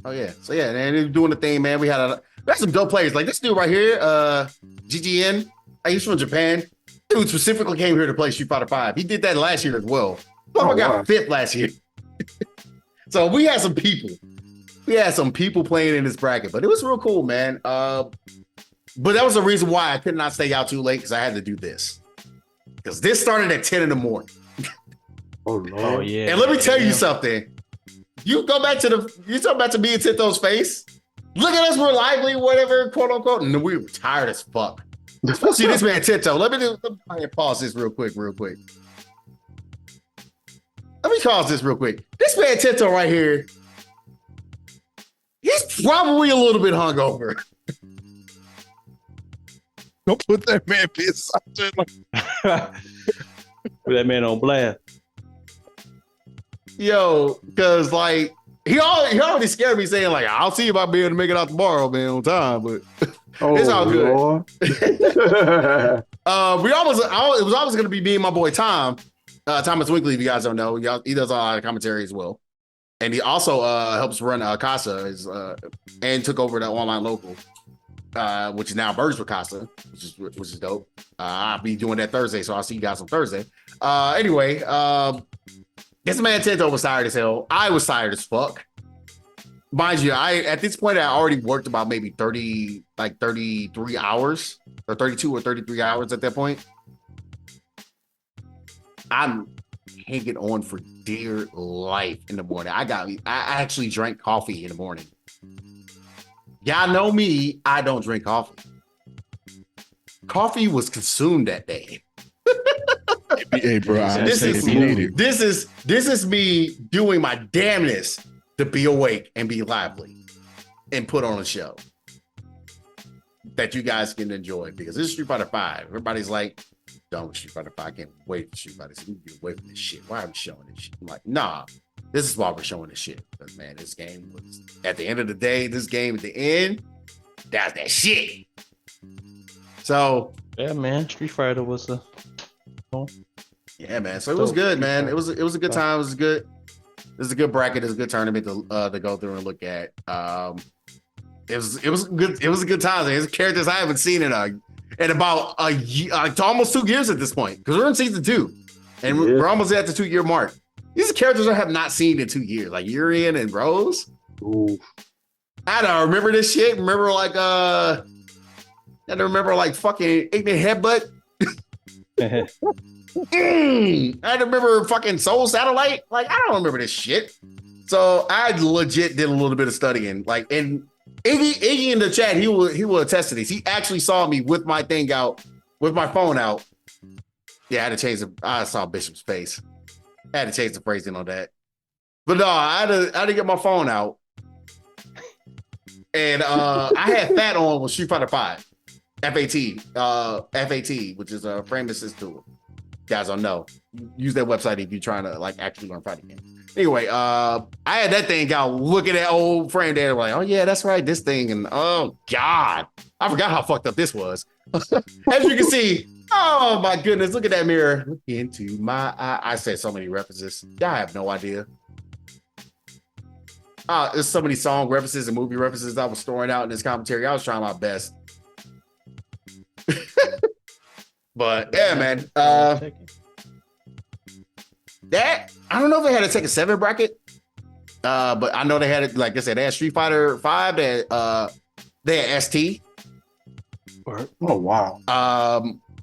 Oh yeah. So yeah, and they're doing the thing, man. We had some dope players. Like this dude right here, GGN. He's from Japan. Dude specifically came here to play Street Fighter 5. He did that last year as well. I got fifth last year. So we had some people. We had some people playing in this bracket, but it was real cool, man. But that was the reason why I could not stay out too late because I had to do this. Because this started at 10 in the morning. Oh Lord. Oh yeah. And let me tell you something. You talk back to me and Tito's face. Look at us, we're lively, whatever, quote unquote. And we were tired as fuck. See this man Tito. Let me pause this real quick. Let me pause this real quick. This man Tito right here, he's probably a little bit hungover. Don't put that man beside you. Put that man on blast. Yo, because like he already scared me saying like I'll see if I'll be able to make it out tomorrow, man, on time. But it's all good. It was always gonna be me and my boy Tom, Thomas Winkley. If you guys don't know, he does a lot of commentary as well, and he also helps run Casa and took over the online local, which is now merged with Casa, which is dope. I'll be doing that Thursday, so I'll see you guys on Thursday. Anyway, this man Tento was tired as hell. I was tired as fuck. Mind you, at this point I already worked about maybe 33 hours or 32 or 33 hours at that point. I'm hanging on for dear life in the morning. I actually drank coffee in the morning. Y'all know me, I don't drink coffee. Coffee was consumed that day. Hey, bro, This is me doing my damnness to be awake and be lively and put on a show that you guys can enjoy because this is Street Fighter 5. Everybody's like, done with Street Fighter 5. I can't wait for Street Fighter 6. We can get away from this shit. Why are we showing this shit? I'm like, nah, this is why we're showing this shit. Because, man, this game was, at the end of the day, that's that shit. So, Yeah, man. Street Fighter was a. yeah, man. So it was good, man. It was a good time. It was good. It was a good bracket. It was a good tournament to go through and look at. It was good. It was a good time. There's characters I haven't seen in about a year, almost 2 years at this point because we're in season 2, and we're almost at the 2-year mark. These are characters I have not seen in 2 years, like Urian and Rose. Ooh. I don't remember this shit. Remember like fucking ignorant headbutt. I remember fucking Soul Satellite. Like, I don't remember this shit. So I legit did a little bit of studying. Like, and Iggy in the chat, he will attest to this. He actually saw me with my thing out, with my phone out. Yeah, I had to change I saw Bishop's face. I had to change the phrasing on that. But no, I had to get my phone out. And I had FAT on with Street Fighter 5. FAT, which is a frame assist tool. Guys don't know. Use that website if you're trying to like actually learn fighting games. Anyway, I had that thing out looking at old frame data like, oh yeah, that's right, this thing. And oh God, I forgot how fucked up this was. As you can see, oh my goodness, look at that mirror. Look into my eye. I said so many references. Y'all have no idea. There's so many song references and movie references I was throwing out in this commentary. I was trying my best. But yeah, man. That I don't know if they had a Tekken 7 bracket. But I know they had it, like I said, they had Street Fighter 5, they had ST. Oh wow.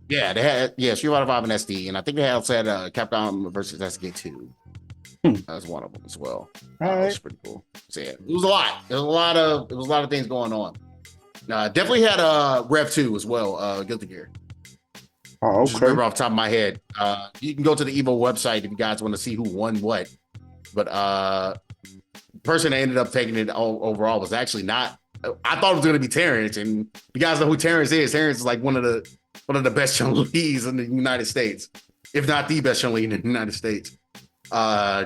Yeah, they had Street Fighter 5 and ST, and I think they also had Capcom versus SK 2. That was one of them as well. That was pretty cool. So yeah, it was a lot. There was a lot of things going on. Definitely had Rev 2 as well, Guilty Gear. Oh, Just remember off the top of my head. You can go to the EVO website if you guys want to see who won what. But the person that ended up taking it overall was actually not. I thought it was going to be Terrence, and you guys know who Terrence is. Terrence is like one of the best Chun-Li's in the United States, if not the best Chun-Li in the United States.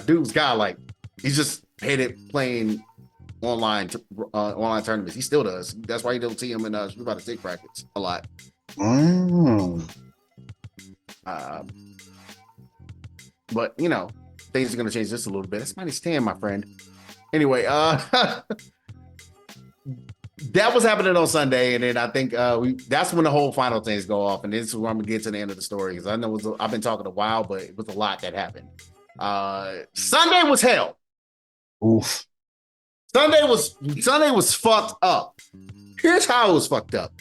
Dude's got like he's just hated playing online tournaments. He still does. That's why you don't see him in Street Fighter 6 brackets a lot. Oh. But you know, things are gonna change just a little bit. That's -10, my friend. Anyway, that was happening on Sunday, and then I think that's when the whole final things go off, and this is where I'm gonna get to the end of the story because I know I've been talking a while, but it was a lot that happened. Sunday was hell. Oof. Sunday was fucked up. Here's how it was fucked up.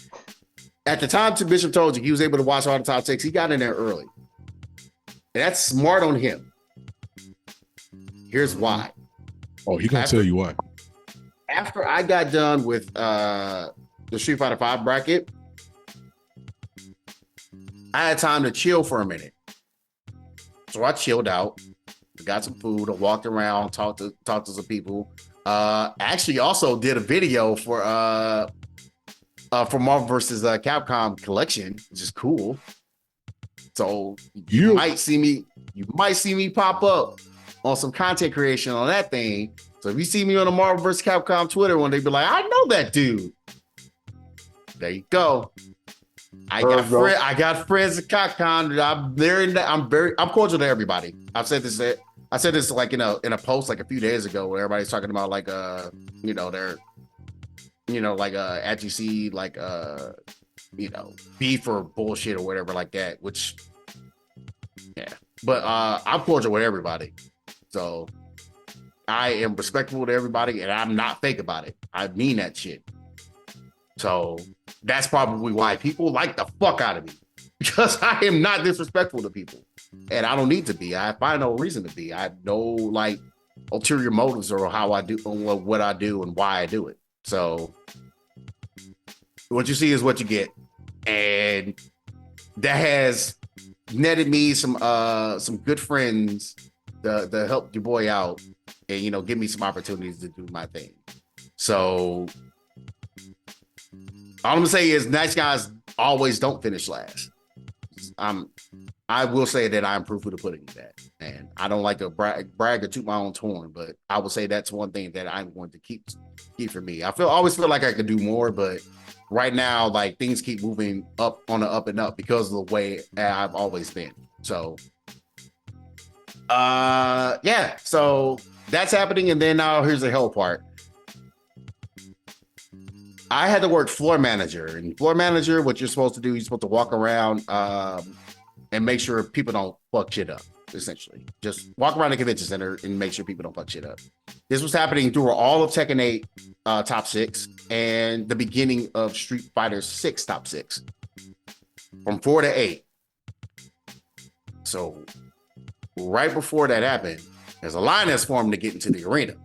At the time, Bishop told you he was able to watch all the top 6. He got in there early. And that's smart on him. Here's why. Oh, he gonna tell you why. After I got done with the Street Fighter 5 bracket, I had time to chill for a minute. So I chilled out, got some food, I walked around, talked to some people. Actually also did a video for Marvel vs. Capcom collection, which is cool. So you might see me pop up on some content creation on that thing. So if you see me on the Marvel vs. Capcom Twitter one, they be like, I know that dude. There you go. I got friends at Capcom. I'm cordial to everybody. I said this like in a post like a few days ago where everybody's talking about like at GC like beef or bullshit or whatever like that, which yeah. But I'm cordial with everybody. So I am respectful to everybody and I'm not fake about it. I mean that shit. So that's probably why people like the fuck out of me. Because I am not disrespectful to people. And I don't need to be. I find no reason to be. I have no like ulterior motives or how I do what I do and why I do it. So what you see is what you get. And that has netted me some good friends to help your boy out and give me some opportunities to do my thing. So all I'm gonna say is nice guys always don't finish last. I will say that I'm proof of the pudding of that. And I don't like to brag or toot my own horn, but I will say that's one thing that I'm going to keep for me. I always feel like I could do more, but right now, like things keep moving up on the up and up because of the way I've always been. So yeah, so that's happening. And then now here's the hell part. I had to work floor manager, and floor manager, what you're supposed to do, you're supposed to walk around and make sure people don't fuck shit up, essentially. Just walk around the convention center and make sure people don't fuck shit up. This was happening through all of Tekken 8 top 6 and the beginning of Street Fighter 6 top 6. From 4 to 8. So right before that happened, there's a line that's formed to get into the arena.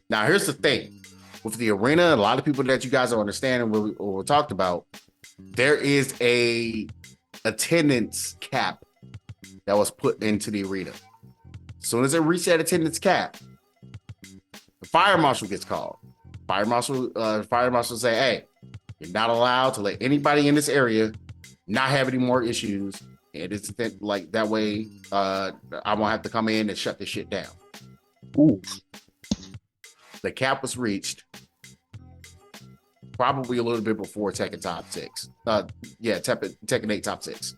Now, here's the thing. With the arena, a lot of people that you guys are understanding what we talked about, there is a attendance cap that was put into the arena. As soon as it reached that attendance cap, the fire marshal gets called. Fire marshal say, hey, you're not allowed to let anybody in this area not have any more issues. And it's like that way I won't have to come in and shut this shit down. Ooh. The cap was reached probably a little bit before Tekken top 6. Tekken 8 top 6.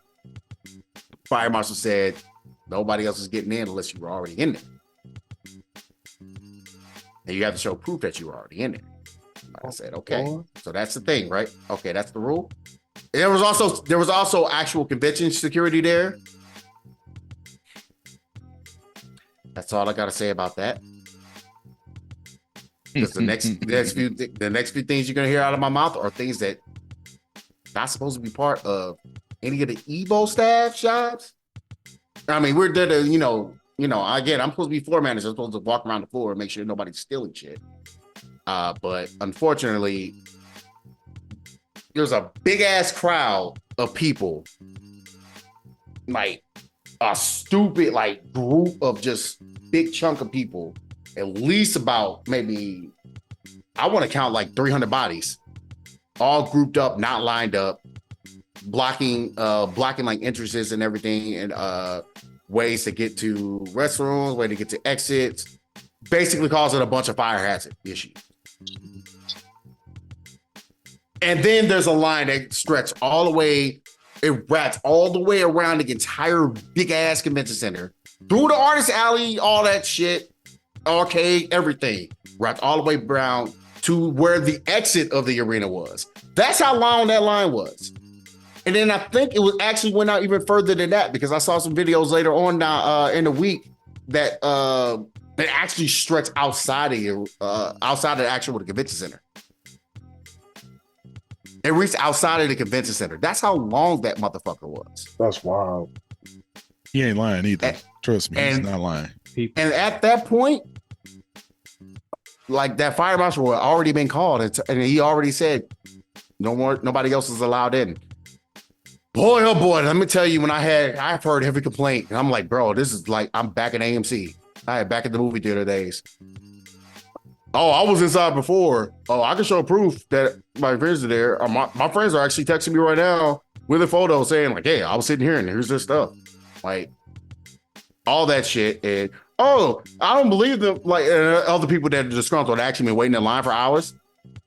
Fire marshal said nobody else is getting in unless you were already in there. And you have to show proof that you were already in there. I said, okay. So that's the thing, right? Okay, that's the rule. And there was also actual convention security there. That's all I gotta say about that. Because the next few things you're gonna hear out of my mouth are things that not supposed to be part of any of the EVO staff jobs. I mean, we're there to, again, I'm supposed to be floor manager. I'm supposed to walk around the floor and make sure nobody's stealing shit. But unfortunately, there's a big ass crowd of people, like a stupid like group of just big chunk of people. At least about maybe, I want to count like 300 bodies, all grouped up, not lined up, blocking like entrances and everything, and ways to get to restrooms, way to get to exits, basically causing a bunch of fire hazard issues. And then there's a line that stretches all the way, it wraps all the way around the entire big ass convention center through the artist alley, all that shit, arcade, everything, wrapped all the way around to where the exit of the arena was. That's how long that line was. And then I think it was actually went out even further than that because I saw some videos later on now in the week that it actually stretched outside of the actual convention center. It reached outside of the convention center. That's how long that motherfucker was. That's wild. He ain't lying either. Trust me, he's and- not lying. And at that point, like that fire marshal had already been called, and he already said, "No more, nobody else is allowed in." Boy, oh boy, let me tell you, I've heard every complaint, and I'm like, bro, this is like I'm back in AMC. I had back at the movie theater days. Oh, I was inside before. Oh, I can show proof that my friends are there. My friends are actually texting me right now with a photo saying, like, hey, I was sitting here and here's this stuff. Like, all that shit. And oh, I don't believe them. Like, other people that are disgruntled actually been waiting in line for hours.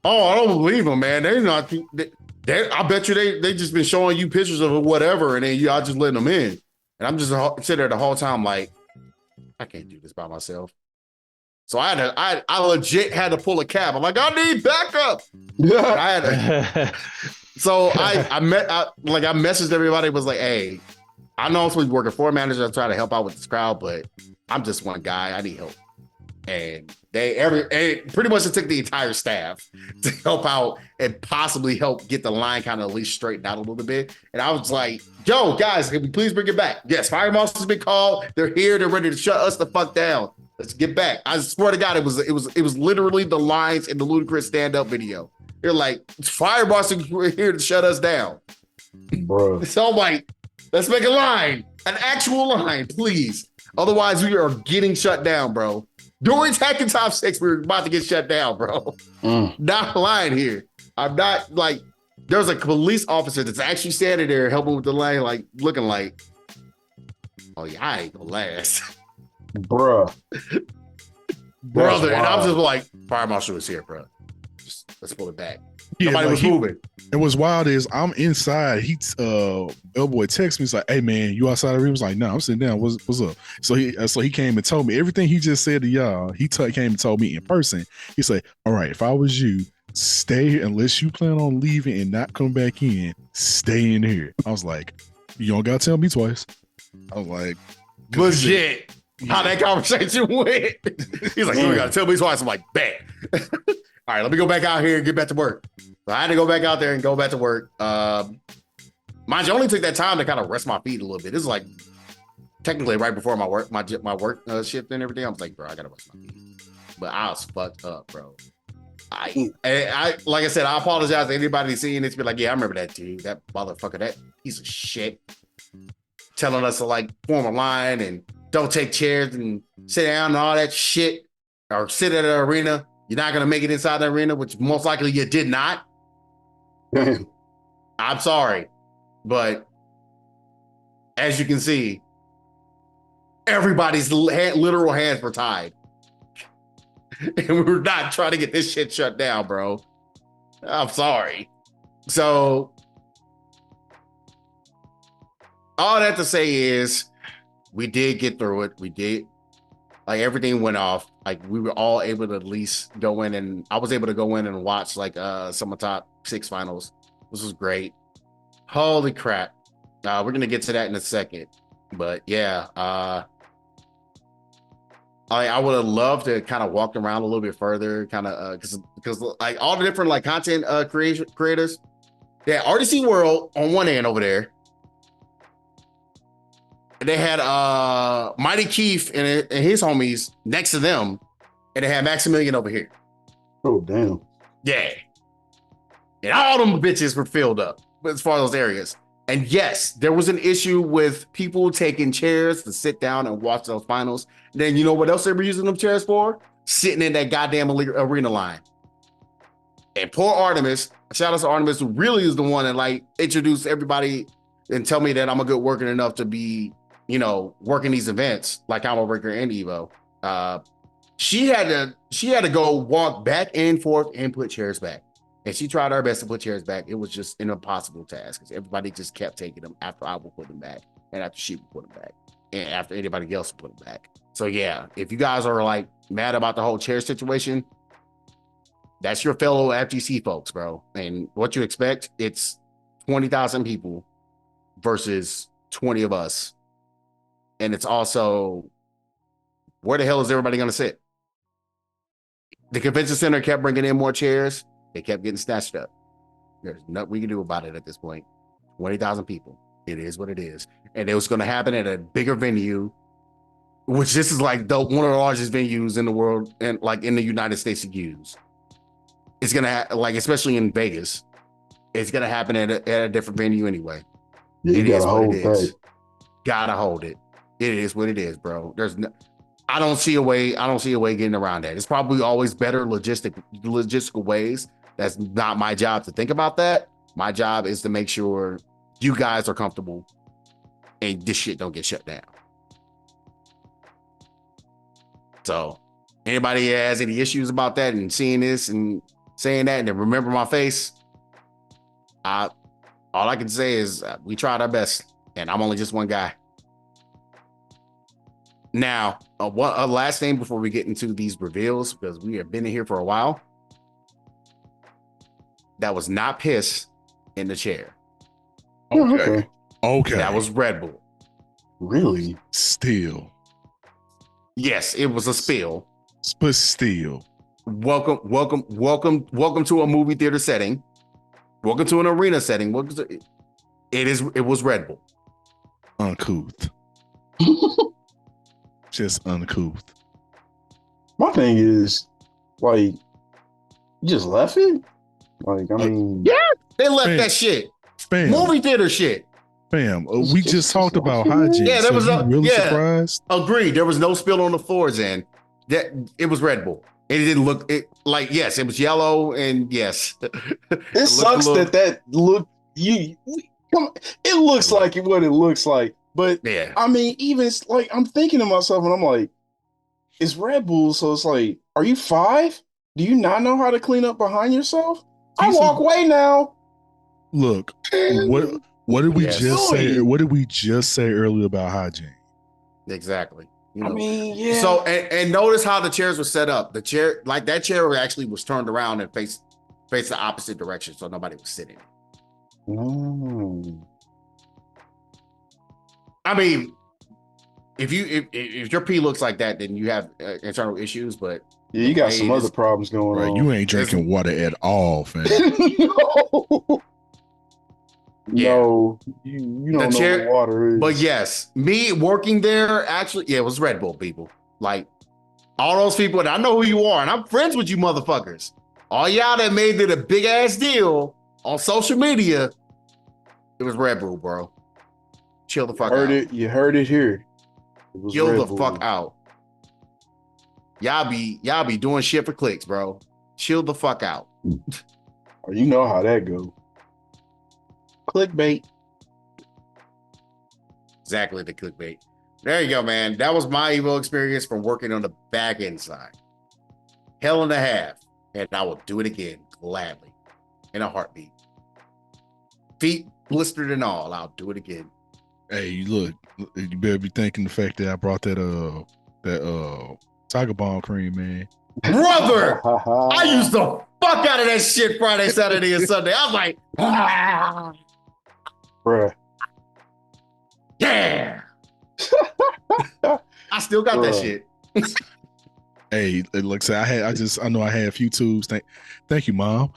Oh, I don't believe them, man. They're not. I bet you they just been showing you pictures of whatever, and then y'all just letting them in. And I'm just sitting there the whole time like, I can't do this by myself. So I legit had to pull a cab. I'm like, I need backup. I had to, so I messaged everybody, was like, hey, I know I'm supposed to be working for a manager. I'm trying to help out with this crowd, but I'm just one guy. I need help. And they pretty much it took the entire staff to help out and possibly help get the line kind of at least straightened out a little bit. And I was like, yo, guys, can we please bring it back? Yes, fire marshal's been called. They're here. They're ready to shut us the fuck down. Let's get back. I swear to God, it was literally the lines in the Ludacris stand-up video. They're like, fire marshal here to shut us down. Bro. So I'm like, let's make a line, an actual line, please. Otherwise, we are getting shut down, bro. During Tekken Top 6, we were about to get shut down, bro. Not lying here. I'm not like, there's a police officer that's actually standing there helping with the line, like looking like, oh yeah, I ain't gonna last. Bruh. Brother. And I'm just like, fire marshal is here, bro. Just, let's pull it back. Yeah, Nobody like was moving. And what's wild is I'm inside. Elboy texts me. He's like, "Hey man, you outside the room?" I was like, "No, I'm sitting down. What's up?" So he came and told me everything he just said to y'all. He came and told me in person. He said, "All right, if I was you, stay unless you plan on leaving and not come back in. Stay in here." I was like, "You don't gotta tell me twice." I was like, Legit. How that conversation went. He's like, you don't gotta tell me twice. I'm like, bam. All right, let me go back out here and get back to work. So I had to go back out there and go back to work. Mind you, I only took that time to kind of rest my feet a little bit. This is like technically right before my work shift and everything. I was like, bro, I gotta rest my feet. But I was fucked up, bro. I like I said, I apologize to anybody seeing this. Be like, yeah, I remember that dude, that motherfucker, that piece of shit, telling us to like form a line and don't take chairs and sit down and all that shit, or sit at an arena. You're not gonna make it inside the arena, which most likely you did not. I'm sorry, but as you can see, everybody's literal hands were tied. And we were not trying to get this shit shut down, bro. I'm sorry. So, all that to say is, we did get through it. We did. Like, everything went off. Like, we were all able to at least go in, and I was able to go in and watch like some of the top 6 finals. This was great. Holy crap. We're gonna get to that in a second. But yeah, I would have loved to kind of walk around a little bit further, kind of because like all the different like content creators. Yeah, RDC World on one end over there. They had Mighty Keith and his homies next to them, and they had Maximilian over here. Oh damn. Yeah. And all them bitches were filled up as far as those areas. And yes, there was an issue with people taking chairs to sit down and watch those finals. Then you know what else they were using them chairs for? Sitting in that goddamn arena line. And poor Artemis, shout out to Artemis, who really is the one that like introduced everybody and tell me that I'm a good worker enough to be, you know, working these events like I'm a worker in EVO. She had to go walk back and forth and put chairs back. And she tried her best to put chairs back. It was just an impossible task because everybody just kept taking them after I would put them back and after she would put them back. after anybody else put them back. So yeah, if you guys are like mad about the whole chair situation, that's your fellow FGC folks, bro. And what you expect, it's 20,000 people versus 20 of us. And it's also, where the hell is everybody going to sit? The convention center kept bringing in more chairs. They kept getting snatched up. There's nothing we can do about it at this point. 20,000 people. It is what it is. And it was going to happen at a bigger venue, which this is like one of the largest venues in the world and like in the United States to use. It's going to like, especially in Vegas, it's going to happen at a different venue anyway. Yeah, you gotta hold that. Gotta hold it. It is what it is, bro. I don't see a way getting around that. It's probably always better logistical ways. That's not my job to think about that. My job is to make sure you guys are comfortable and this shit don't get shut down. So anybody has any issues about that and seeing this and saying that and then remember my face, all I can say is we tried our best and I'm only just one guy. Now, a last thing before we get into these reveals, because we have been in here for a while. That was not piss in the chair. Okay. That was Red Bull. Really? Still. Yes, it was a spill. But still. Welcome to a movie theater setting. Welcome to an arena setting. It was Red Bull. Uncouth. Just uncouth. My thing is, like, you just left it? Like, I mean, yeah, they left that shit. Fam. Movie theater shit. Fam, we just talked about hygiene. Yeah, there was surprised. Agreed. There was no spill on the floors, and that it was Red Bull. It didn't look like yes, it was yellow, and yes. It sucks that look. It looks like what it looks like, but yeah. I mean, even like I'm thinking to myself, and I'm like, it's Red Bull, so it's like, are you 5? Do you not know how to clean up behind yourself? I walk away now. Look, what did we just say? What did we just say earlier about hygiene? Exactly. I mean, yeah. So and notice how the chairs were set up. The chair, like that chair, actually was turned around and faced the opposite direction, so nobody was sitting. I mean, if your pee looks like that, then you have internal issues. But yeah, you got some other problems going on. You ain't drinking water at all, fam. No. Yeah. No, you don't know what water is. But yes, me working there, actually, yeah, it was Red Bull people. Like, all those people, and I know who you are, and I'm friends with you motherfuckers. All y'all that made it a big ass deal on social media, it was Red Bull, bro. Chill the fuck out. You heard it here. Chill the fuck out. Y'all be doing shit for clicks, bro. Chill the fuck out. You know how that go. Clickbait. Exactly, the clickbait. There you go, man. That was my EVO experience from working on the back end side. Hell and a half. And I will do it again, gladly. In a heartbeat. Feet blistered and all, I'll do it again. Hey, look, you better be thanking the fact that I brought that Tiger Balm cream, man. Brother! I used the fuck out of that shit Friday, Saturday, and Sunday. I was like, bruh. Yeah. I still got that shit. Hey, like I said, I know I had a few tubes. Thank you, Mom.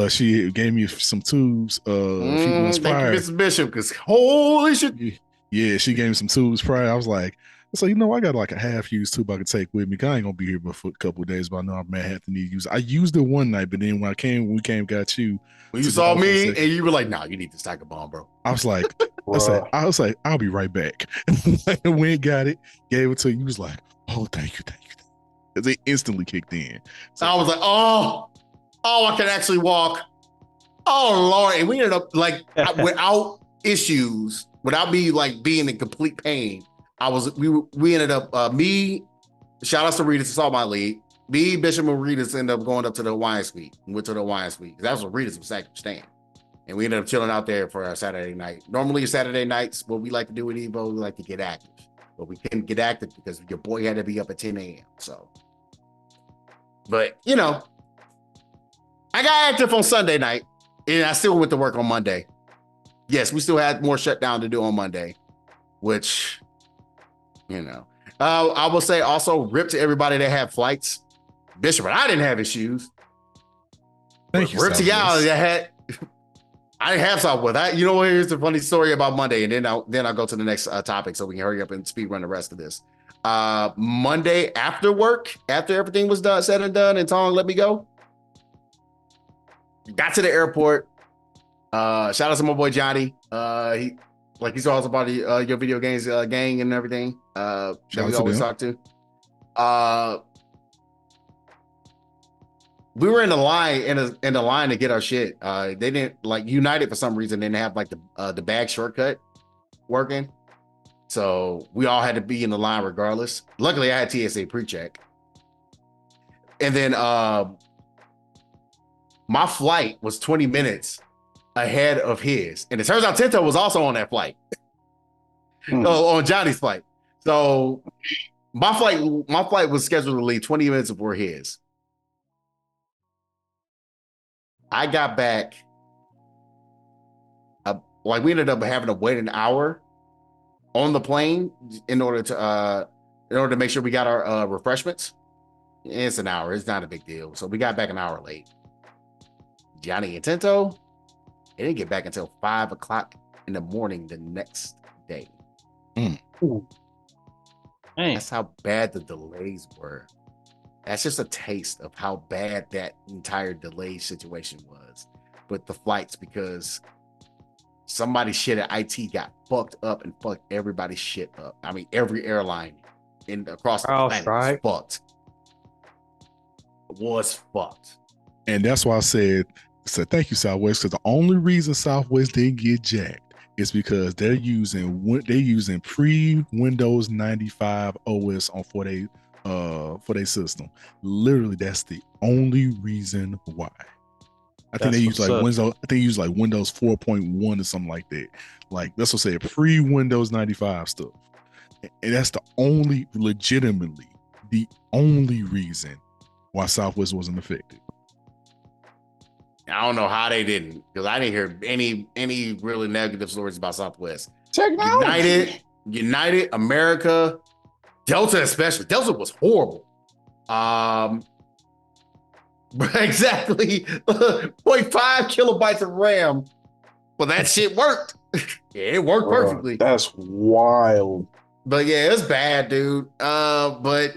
She gave me some tubes a few months prior. Thank you, Mrs. Bishop, because holy shit. Yeah, she gave me some tubes prior. I was like, so I got like a half-used tube I could take with me. Cause I ain't gonna be here for a couple of days, but I know I may have to need to use it. I used it one night, but then when we came, got you. When you saw me and you were like, nah, you need this Tiger Balm, bro. I was like, I was like, I'll be right back. And went, got it, gave it to you. He was like, oh, thank you. They instantly kicked in. So I was like, oh, I can actually walk. Oh Lord. And we ended up like without issues, without me like being in complete pain. We ended up me, shout out to Rita, it's all my league. Me, Bishop, and Rita's ended up going up to the Hawaiian Suite. We went to the Hawaiian Suite. That was what Rita's was actually staying. And we ended up chilling out there for our Saturday night. Normally Saturday nights, what we like to do with EVO, we like to get active. but we couldn't get active because your boy had to be up at 10 a.m. So, but you know, I got active on Sunday night, and I still went to work on Monday. Yes, we still had more shutdown to do on Monday, which, you know, I will say also rip to everybody that had flights. Bishop, but I didn't have issues. Thank you, Rip to y'all Southwest. that had. I didn't have Southwest. You know what? Here's the funny story about Monday, and then I'll go to the next topic so we can hurry up and speed run the rest of this. Monday after work, after everything was done, said and done, and Tong let me go. Got to the airport. Shout out to my boy Johnny. He saw us about your video games gang and everything. That we always talk to. We were in the line in the line to get our shit. They didn't like United for some reason didn't have like the bag shortcut working, so we all had to be in the line regardless. Luckily, I had TSA pre-check, and then my flight was 20 minutes ahead of his, and it turns out Tinto was also on that flight, on Johnny's flight. So my flight was scheduled to leave 20 minutes before his. I got back, we ended up having to wait an hour on the plane in order to make sure we got our refreshments. It's an hour. It's not a big deal. So we got back an hour late. Johnny and Tinto, they didn't get back until 5 o'clock in the morning the next day. That's how bad the delays were. That's just a taste of how bad that entire delay situation was with the flights, because somebody's shit at IT got fucked up and fucked everybody's shit up. I mean, every airline across the planet was fucked. And that's why I said thank you, Southwest, because the only reason Southwest didn't get jacked is because they're using pre-Windows 95 OS for their system. Literally, that's the only reason why. I think they use like Windows. I think they use like Windows 4.1 or something like that. Like that's what I say, pre-Windows 95 stuff. And that's legitimately the only reason why Southwest wasn't affected. I don't know how they didn't, because I didn't hear any really negative stories about Southwest. Technology. United, America, Delta especially. Delta was horrible. Exactly 0.5 kilobytes of RAM, but that shit worked. Yeah, it worked perfectly. That's wild. But yeah, it's bad, dude. But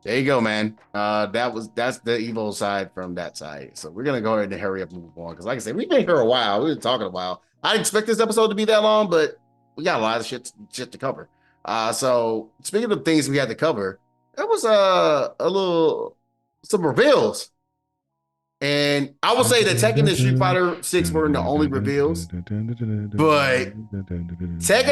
there you go, man. That's the EVO side from that side. So we're gonna go ahead and hurry up and move on, because like I said, we've been here a while. We've been talking a while. I didn't expect this episode to be that long, but we got a lot of shit to cover. So speaking of things we had to cover, there was some reveals. And I will say that Tekken and Street Fighter 6 weren't the only reveals, but Tekken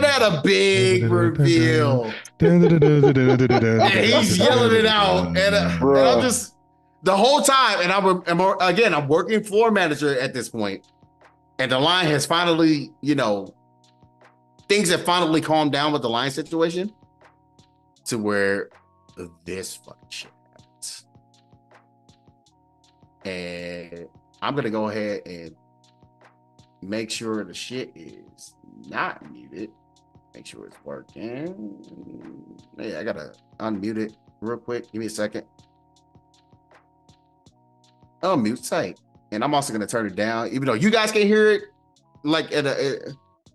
had a big reveal. And he's yelling it out. And I'm just, the whole time, and I'm working floor manager at this point, and the line has finally, things have finally calmed down with the line situation to where this fucking shit happens. And I'm gonna go ahead and make sure the shit is not muted. Make sure it's working. Yeah, I gotta unmute it real quick. Give me a second. Unmute site. And I'm also gonna turn it down, even though you guys can hear it. Like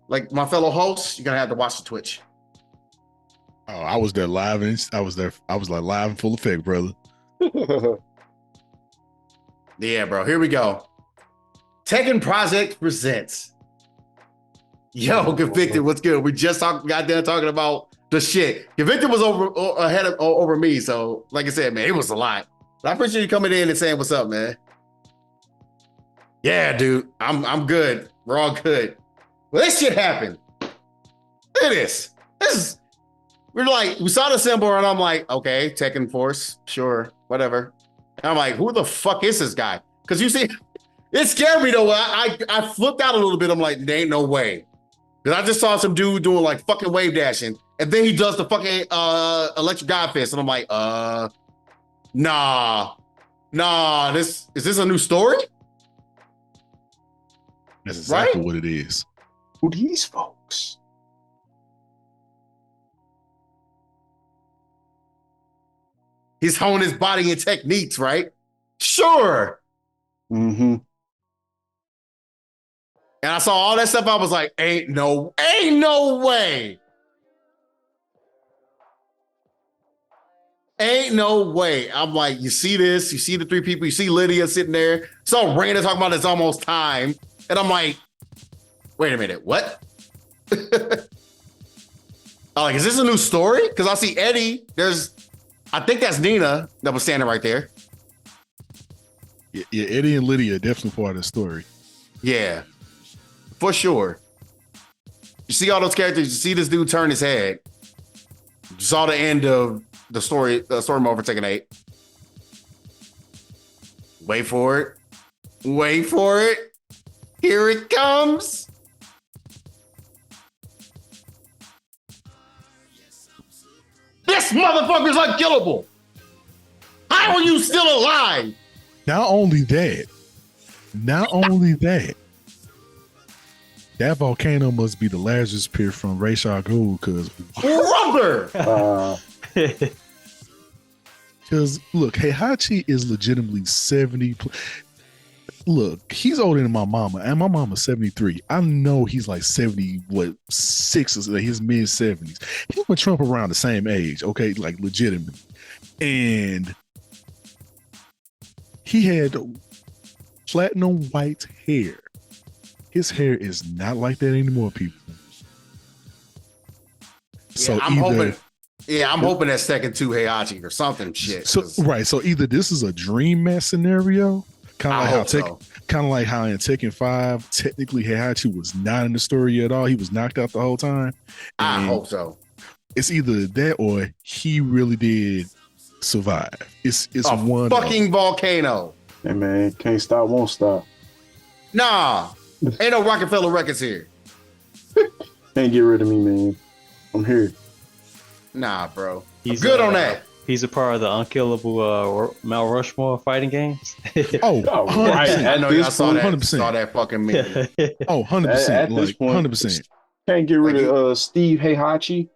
like my fellow hosts, you're gonna have to watch the Twitch. Oh, I was there live, and I was like live in full effect, brother. Yeah, bro. Here we go. Tekken Project presents. Yo, Convicted, what's good? We just got done talking about the shit. Convicted was over me, so like I said, man, it was a lot. But I appreciate you coming in and saying what's up, man. Yeah, dude, I'm good. We're all good. Well, this shit happened. Look at this. We saw the symbol, and I'm like, okay, Tekken Force, sure, whatever. And I'm like, who the fuck is this guy? Because you see, it scared me though. I flipped out a little bit. I'm like, there ain't no way. Because I just saw some dude doing like fucking wave dashing, and then he does the fucking electric god fist, and I'm like, nah. Is this a new story? That's exactly Right? what it is. Who these folks? He's honing his body and techniques, right? Sure. Mm-hmm. And I saw all that stuff. I was like, ain't no way. Ain't no way. I'm like, you see this? You see the three people? You see Lydia sitting there? So Raina talking about it's almost time. And I'm like, wait a minute, what? I'm like, is this a new story? Because I see Eddie. I think that's Nina that was standing right there. Yeah, Eddie and Lydia are definitely part of the story. Yeah, for sure. You see all those characters. You see this dude turn his head. You saw the end of the story mode for Tekken 8. Wait for it. Wait for it. Here it comes. This motherfucker's unkillable. How are you still alive? Not only that, that volcano must be the Lazarus pit from Ra's al Ghul, Brother. because look, Heihachi is legitimately 70. Look, he's older than my mama, and my mama's 73. I know he's like 6 or his mid 70s. Him and Trump around the same age, okay, like legitimate. And he had platinum white hair. His hair is not like that anymore, people. So I'm hoping that's Tekken 2 Heihachi or something shit. So right, so either this is a dream match scenario, kind of like how in Tekken 5, technically Heihachi was not in the story at all. He was knocked out the whole time. I And hope so. it's either that or he really did survive. It's A one fucking volcano. Hey man, can't stop, won't stop. Nah, ain't no Rockefeller Records here. Can't get rid of me, man. I'm here. Nah, bro. He's Good on that. He's a part of the unkillable Mount Rushmore fighting games. Oh, Oh, 100%. right. I know y'all saw that. 100%. Saw that fucking meme. Oh, 100%. At this Like point, 100%. Can't get rid Like of Steve Heihachi.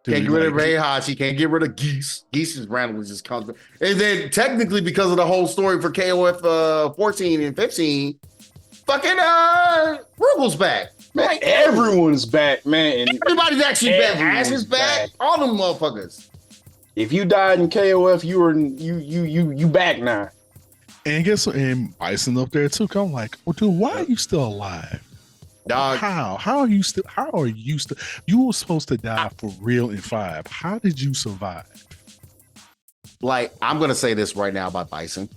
Can't get rid of Like, Heihachi. Can't get rid of Geese. Geese is randomly just comes. And then technically, because of the whole story for KOF 14 and 15, fucking Rugel's back. Man, everyone's back, man. And Everybody's actually back. Everyone's Ash is back. back. All them motherfuckers. if you died in KOF, you back now. and guess what? And Bison up there too. 'Cause I'm like, well, dude, why are you still alive? Dog. How are you still? You were supposed to die for real in 5. How did you survive? Like, I'm gonna say this right now about Bison.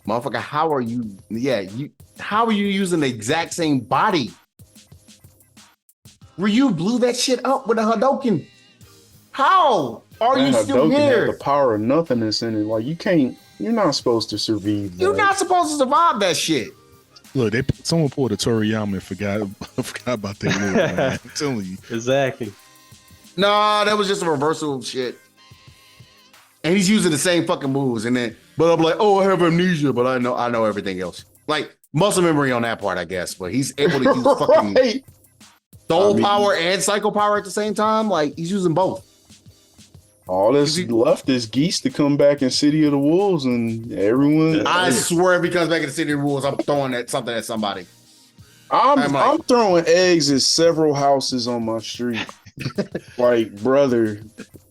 Motherfucker, how are you? Yeah, how are you using the exact same body? Where you blew that shit up with a Hadouken? How are you That still Hadouken had here? the power of nothingness in it. Like you're not supposed to survive. You're that. not supposed to survive that shit. Look, someone pulled a Toriyama and forgot about that move, man. I'm telling you. Exactly. Nah, that was just a reversal of shit. And he's using the same fucking moves, and then, but I'm like, oh, I have amnesia, but I know everything else. Like muscle memory on that part, I guess. But he's able to use fucking Right. soul power and psycho power at the same time. Like he's using both. All that's left is Geese to come back in City of the Wolves, and everyone. I swear, if he comes back in the City of Rules, I'm throwing something at somebody. I'm throwing eggs at several houses on my street. Like, brother,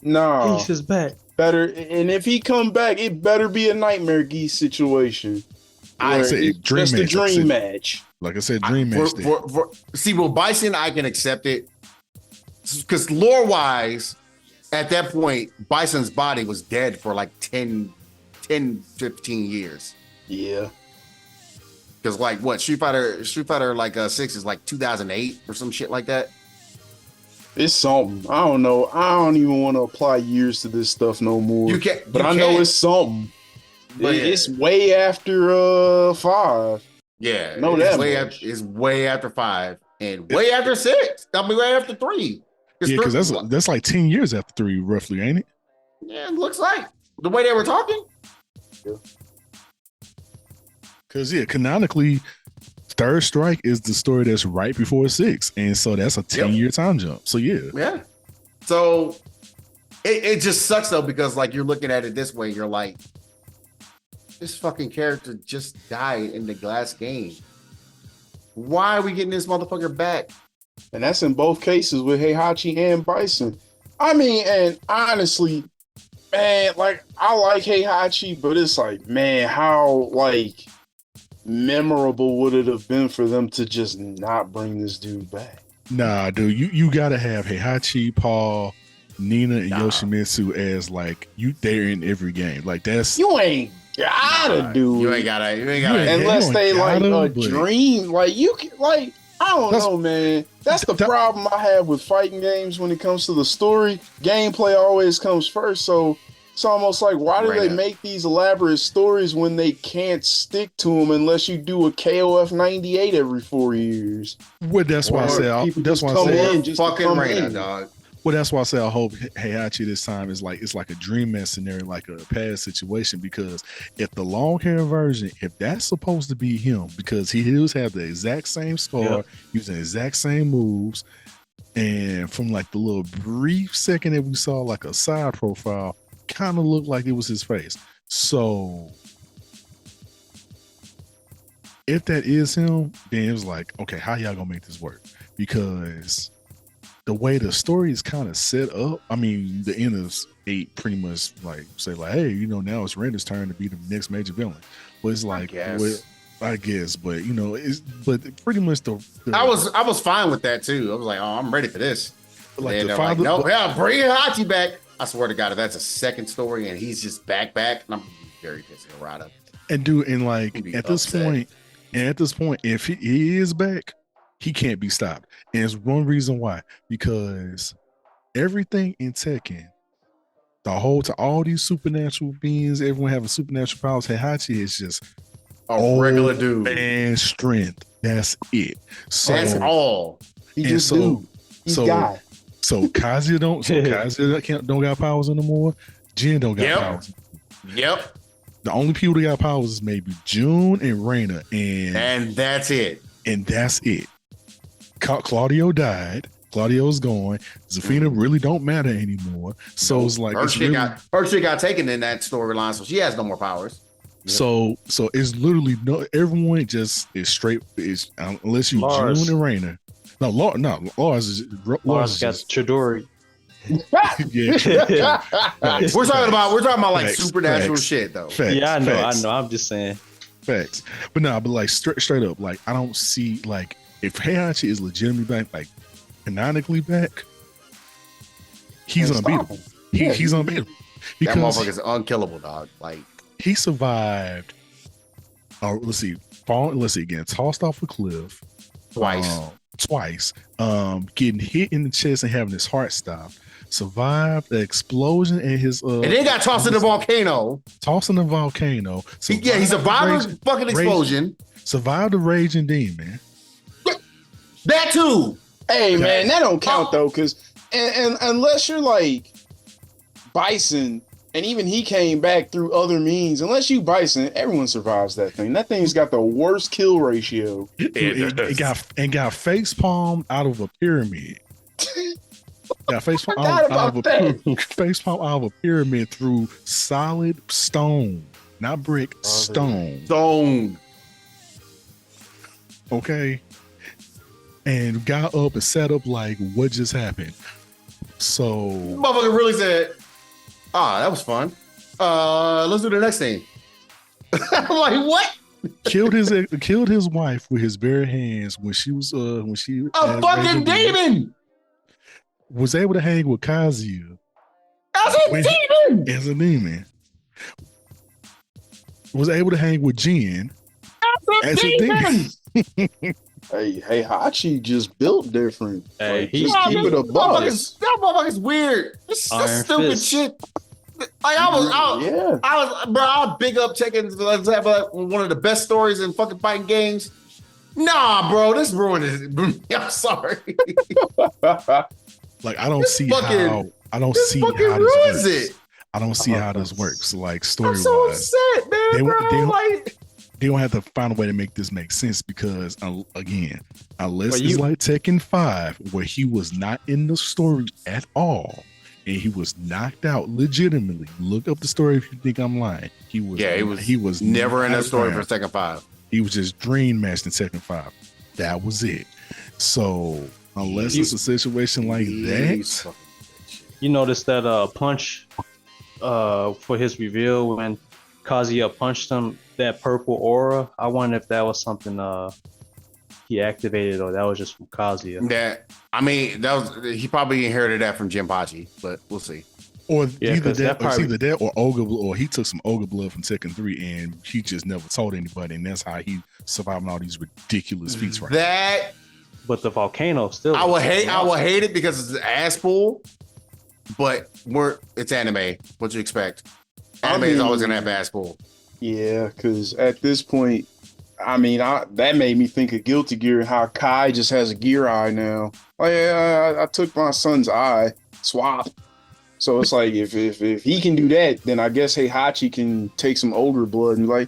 nah. Geese is back. Better, and if he come back, it better be a Nightmare Geese situation. I where said it's dream just a match, I dream said. match. Like I said, dream match. See, with Bison, I can accept it because lore-wise, at that point, Bison's body was dead for like 10, 15 years. Yeah. Because like what Street Fighter like 6 is like 2008 or some shit like that. It's something. I don't know. I don't even want to apply years to this stuff no more. You can't, but I know it's something. But It's way after 5. Yeah, Know it's that way much. after, it's way after 5 and way after 6. I mean, way after 3. Yeah, because that's like 10 years after 3, roughly, ain't it? Yeah, it looks like the way they were talking. Because canonically, Third Strike is the story that's right before 6, and so that's a 10-year time jump. So yeah. So it just sucks though, because like you're looking at it this way, you're like, this fucking character just died in the last game. Why are we getting this motherfucker back? And that's in both cases with Heihachi and Bison. I mean, and honestly, man, like I like Heihachi, but it's like, man, how like memorable would it have been for them to just not bring this dude back? nah, dude, you gotta have Heihachi, Paul, Nina, and Yoshimitsu as like they're in every game. Like that's You ain't gotta do You it. ain't gotta. Unless you they ain't like gotta, a but- dream. Like you can like I don't That's- know, man. That's the that- problem I have with fighting games when it comes to the story. Gameplay always comes first. So it's almost like, why do they make these elaborate stories when they can't stick to them unless you do a KOF 98 every 4 years? Well, that's why I say. People That's just why I come say. in just to Fucking come Reina, in. dog. Well, that's why I say I hope Heihachi this time is like it's like a dream man scenario, like a past situation. Because if the long hair version, if that's supposed to be him, because he does have the exact same scar, using the exact same moves, and from like the little brief second that we saw like a side profile, kind of looked like it was his face. So if that is him, then it was like, okay, how y'all gonna make this work? Because the way the story is kind of set up, I mean, the end of 8 pretty much like say like, hey, now it's Render's turn to be the next major villain. But it's like, I guess, but but pretty much the I was fine with that too. I was like, oh, I'm ready for this. like And the they're father. like, no, yeah, bring Hachi back. I swear to God, if that's a second story and he's just back, and I'm very pissed at Rada. And dude, and like Be at this upset. point, if he is back, he can't be stopped. And it's one reason why, because everything in Tekken, to all these supernatural beings, everyone having supernatural powers, Heihachi is just A regular dude. man strength. That's it. So That's all. He And just so- do. He's so- God. so Kazuya don't got powers anymore. Jin don't got Yep. powers. Yep. The only people that got powers is maybe June and Reina, And that's it. and that's it. Claudio died. Claudio's gone. Zafina really don't matter anymore. So it's like her it's shit really, got taken in that storyline, so she has no more powers. so it's literally everyone just is straight is unless you Lars. June and Reina. No, Lars Lars got is Chidori. yeah. Facts, We're talking about like Facts, supernatural facts. shit though. Facts, Yeah, I know. facts. I'm just saying. Facts. But no, but like straight up, like I don't see like if Heihachi is legitimately back, like canonically back, he's unbeatable. He's unbeatable That because motherfucker's unkillable, dog. Like he survived. Let's see, again, tossed off a cliff twice, getting hit in the chest and having his heart stopped. Survived the explosion and his and then got tossed in the volcano. tossed in the volcano. He survived the fucking explosion. Survived the raging demon. That too. Hey man, that don't count though, because and unless you're like Bison, and even he came back through other means. Unless you Bison, everyone survives that thing. That thing's got the worst kill ratio. It got face palmed out of a pyramid. Got face palm Forgot out of about a face palm out of a pyramid through solid stone, not brick, stone. Stone. Okay, and got up and sat up like, what just happened? So Motherfucker really said, that was fun. Let's do the next thing. I'm like, what? killed his wife with his bare hands when she A fucking demon. was able to hang with Kazuya That's a When- demon. as a demon. Was able to hang with Jin That's as a demon. Hey, Hachi just built different. Hey, Like, he's just keep it a buck. That motherfucker's weird. That's Iron stupid Fist. shit. Yeah. I'll big up Tekken. Let's have like one of the best stories in fucking fighting games. Nah, bro, this ruined it. I'm sorry. Like I don't This see fucking- how this this fucking works. ruins it. I don't see how this works. Like story I'm so wise, upset, man, They- bro. they- like, they don't have to find a way to make this make sense because again, unless Well, it's you- like Tekken 5 where he was not in the story at all and he was knocked out legitimately. Look up the story if you think I'm lying. He was never in not a story around. for Tekken 5. He was just dream matched in Tekken 5. That was it. So unless it's a situation like that, You noticed that punch for his reveal when Kazuya punched him, that purple aura. I wonder if that was something he activated or that was just from Kazuya. He probably inherited that from Jinpachi, but we'll see. or Yeah, either 'cause that, that or it's probably- either that or Ogre, or he took some Ogre blood from Tekken 3 and he just never told anybody, and that's how he surviving all these ridiculous feats right now. That But the volcano still. I will hate it because it's an ass pull, but it's anime. What you expect? Anime is always gonna have ass pull. Yeah, because at this point, that made me think of Guilty Gear, how Kai just has a gear eye now. Like, I took my son's eye, swap. So it's like, if he can do that, then I guess Heihachi can take some ogre blood and like,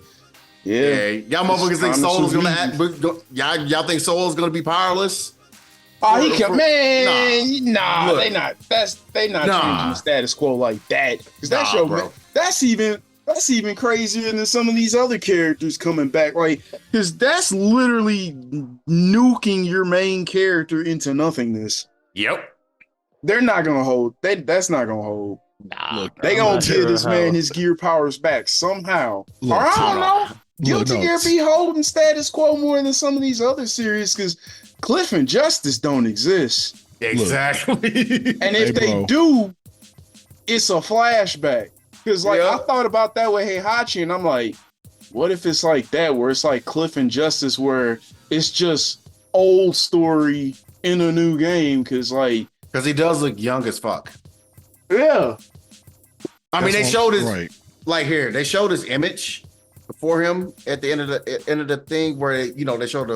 Yeah, y'all motherfuckers think It's Soul's gonna honestly- y'all think Soul's gonna be powerless? Oh, he can, man. Nah. Nah, Look. they not. They not Nah. changing the status quo like that. Because that's Nah, your bro. That's even crazier than some of these other characters coming back. Like, because that's literally nuking your main character into nothingness. Yep. They're not gonna hold. That's not gonna hold. Nah. Look, They I'm gonna not give sure this how- man his gear powers back somehow. Look, or I don't know. Guilty no, Gear be holding status quo more than some of these other series because Cliff and Justice don't exist. Exactly. And if Hey, they bro. do, it's a flashback. Because like Yeah. I thought about that with Heihachi, and I'm like, what if it's like that, where it's like Cliff and Justice, where it's just old story in a new game? Because like, Because he does look young as fuck. yeah, I mean, they showed his right. like here. They showed his image before him at the end of the thing where they showed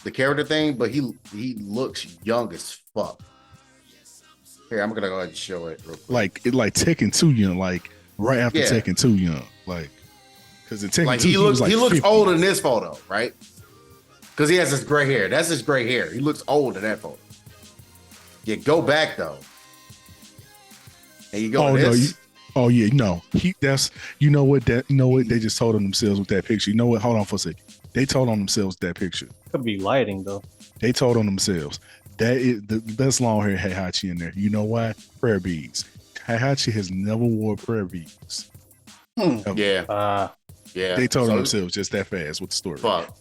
the character thing, but he looks young as fuck. Here, I'm gonna go ahead and show it real quick. Like Tekken 2 young, like right after Yeah. Tekken 2 young, like because in Tekken Like 2 he looks was like 50. old in this photo, right? Because he has this gray hair. That's his gray hair. He looks old in that photo. You go back though, and you go Oh to no, this. you know what they just told on themselves with that picture. You know what? Hold on for a second. They told on themselves with that picture. Could be lighting though. They told on themselves. That's long hair Heihachi in there. You know why? Prayer beads. Heihachi has never wore prayer beads. Yeah, yeah. They told So, on themselves just that fast with the story. Fuck.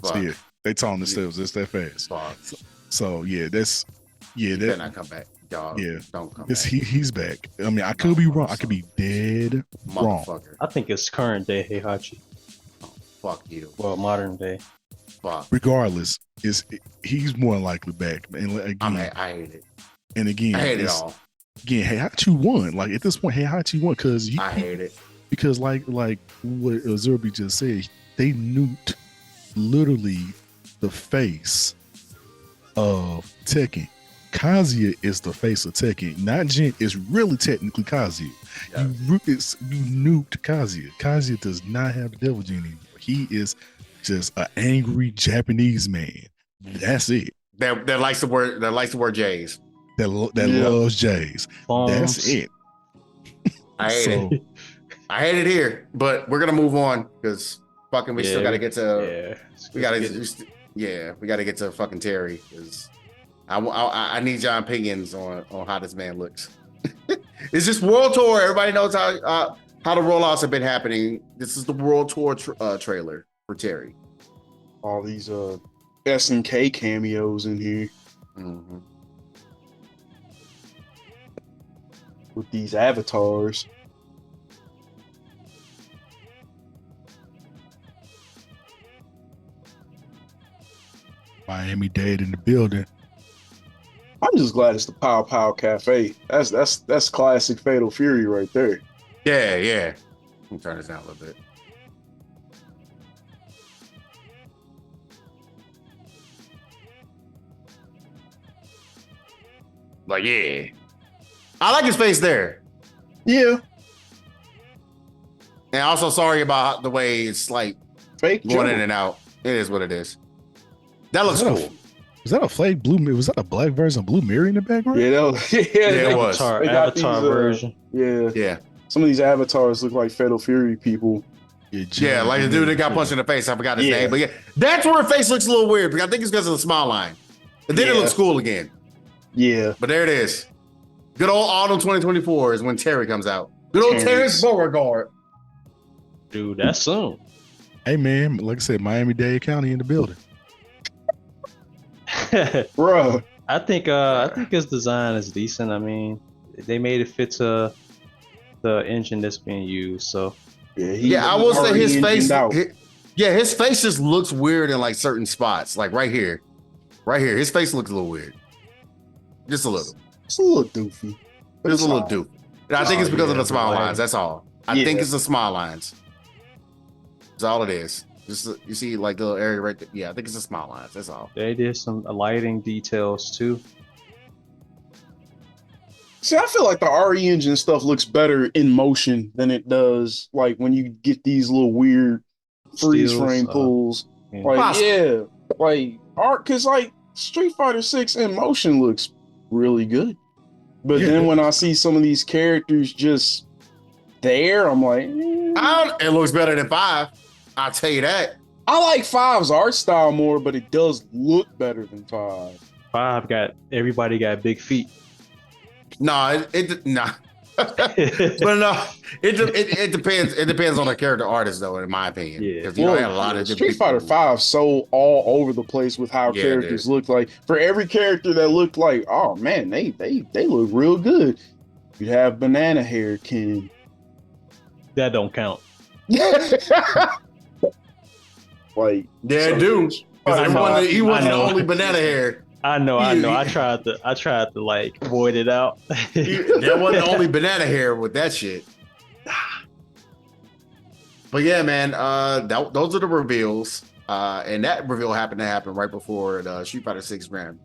So, yeah, they told on themselves just that fast. Fuck. So yeah, that's He better that. not come back, dog. Yeah. Don't come It's, back, he's back. I mean, I could be wrong. I could be dead wrong. motherfucker. I think it's current day Heihachi. Fuck you. Well, modern day. Fuck. Regardless, he's more likely back. And again, I hate it. and again, I hate it it's- all. Again, Heihachi won. Like at this point, Heihachi won because I hate it. because like what Zerby just said, they nuked literally the face of Tekken. Kazuya is the face of Tekken. Not Jin is really technically Kazuya. Yeah. You nuked Kazuya. Kazuya does not have the devil gene anymore. He is just an angry Japanese man. That's it. That likes to wear J's. That Yeah. loves J's. That's it. I hate So it. I hate it here, but we're gonna move on because fucking we still Yeah. gotta get to we gotta get to fucking Terry because I need your opinions on how this man looks. It's just World Tour. Everybody knows how the rollouts have been happening. This is the World Tour trailer for Terry. all these SNK cameos in here Mhm. with these avatars. Miami Dade in the building. I'm just glad it's the Pow Pow Cafe. That's classic Fatal Fury right there. Yeah, yeah. Let me turn this down a little bit. Like, yeah. I like his face there. Yeah, And also sorry about the way it's like fake going in jump. and out. It is what it is. That looks Is that a- cool. Was that a fake blue? Was that a black version of Blue Mirror in the background? Yeah, that was, yeah, it was. they got Avatar these, version. Yeah, Yeah. some of these avatars look like Fatal Fury people. Yeah, like the dude that got punched in the face. I forgot his Yeah. name. But yeah, that's where her face looks a little weird because I think it's because of the smile line. And then it Yeah. looks cool again. Yeah, But there it is. Good old autumn 2024 is when Terry comes out. Good old Terrence Beauregard. Dude, that's soon. Hey man, like I said, Miami-Dade County in the building. bruh. I think his design is decent. I mean, they made it fit to the engine that's being used. So Yeah, I will say his face. Out. His face just looks weird in like certain spots. Like right here. Right here. His face looks a little weird. Just a little. It's a little doofy. But Just a it's little all right. dope. And I think it's because of the smile like- lines. That's all. I think it's the smile lines. That's all it is. Just you see like the little area right there. Yeah, I think it's the smile lines. That's all. they did some lighting details too. See, I feel like the RE engine stuff looks better in motion than it does like when you get these little weird freeze Steals, frame pulls. yeah. Like, Possible. yeah, like art, because like Street Fighter 6 in motion looks really good. But Yeah, then it when I see some of these characters just there, I'm like, It looks better than 5. I'll tell you that. I like 5's art style more, but it does look better than 5. 5 got everybody got big feet. No, nah. But no, it depends. It depends on the character artist, though, in my opinion. Yeah. Because you know, they had a lot of Street Fighter 5 so all over the place with how Yeah, characters look. Like for every character that looked like, oh man, they look real good. You have banana hair Ken. That don't count. Like Yeah, so- dude. I know, He wasn't I the know. only banana hair. I know. I tried to like void it out. There wasn't the only banana hair with that shit. But yeah, man, those are the reveals. And that reveal happened to happen right before the Street Fighter 6 Grand.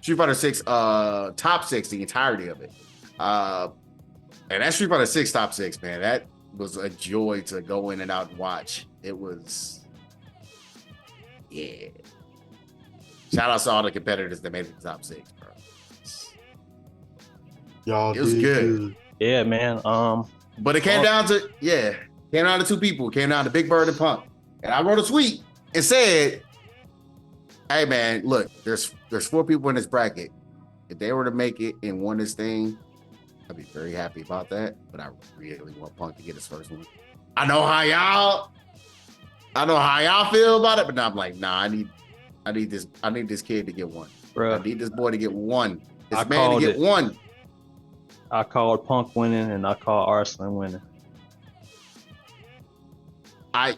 Street Fighter 6 top 6, the entirety of it. And that Street Fighter 6 top 6, man, that was a joy to go in and out and watch. It was, yeah. Shout out to all the competitors that made the top 6, bro. y'all It was did good. Yeah, man. But it came down to, came down to 2 people. It came down to Big Bird and Punk. And I wrote a tweet and said, hey man, look, there's 4 people in this bracket. If they were to make it and won this thing, I'd be very happy about that. But I really want Punk to get his first one. I know how y'all feel about it, but now I'm like, nah, I need this kid to get one. Bro, I need this boy to get one. This I man to called get it. one. I called Punk winning and I called Arslan winning.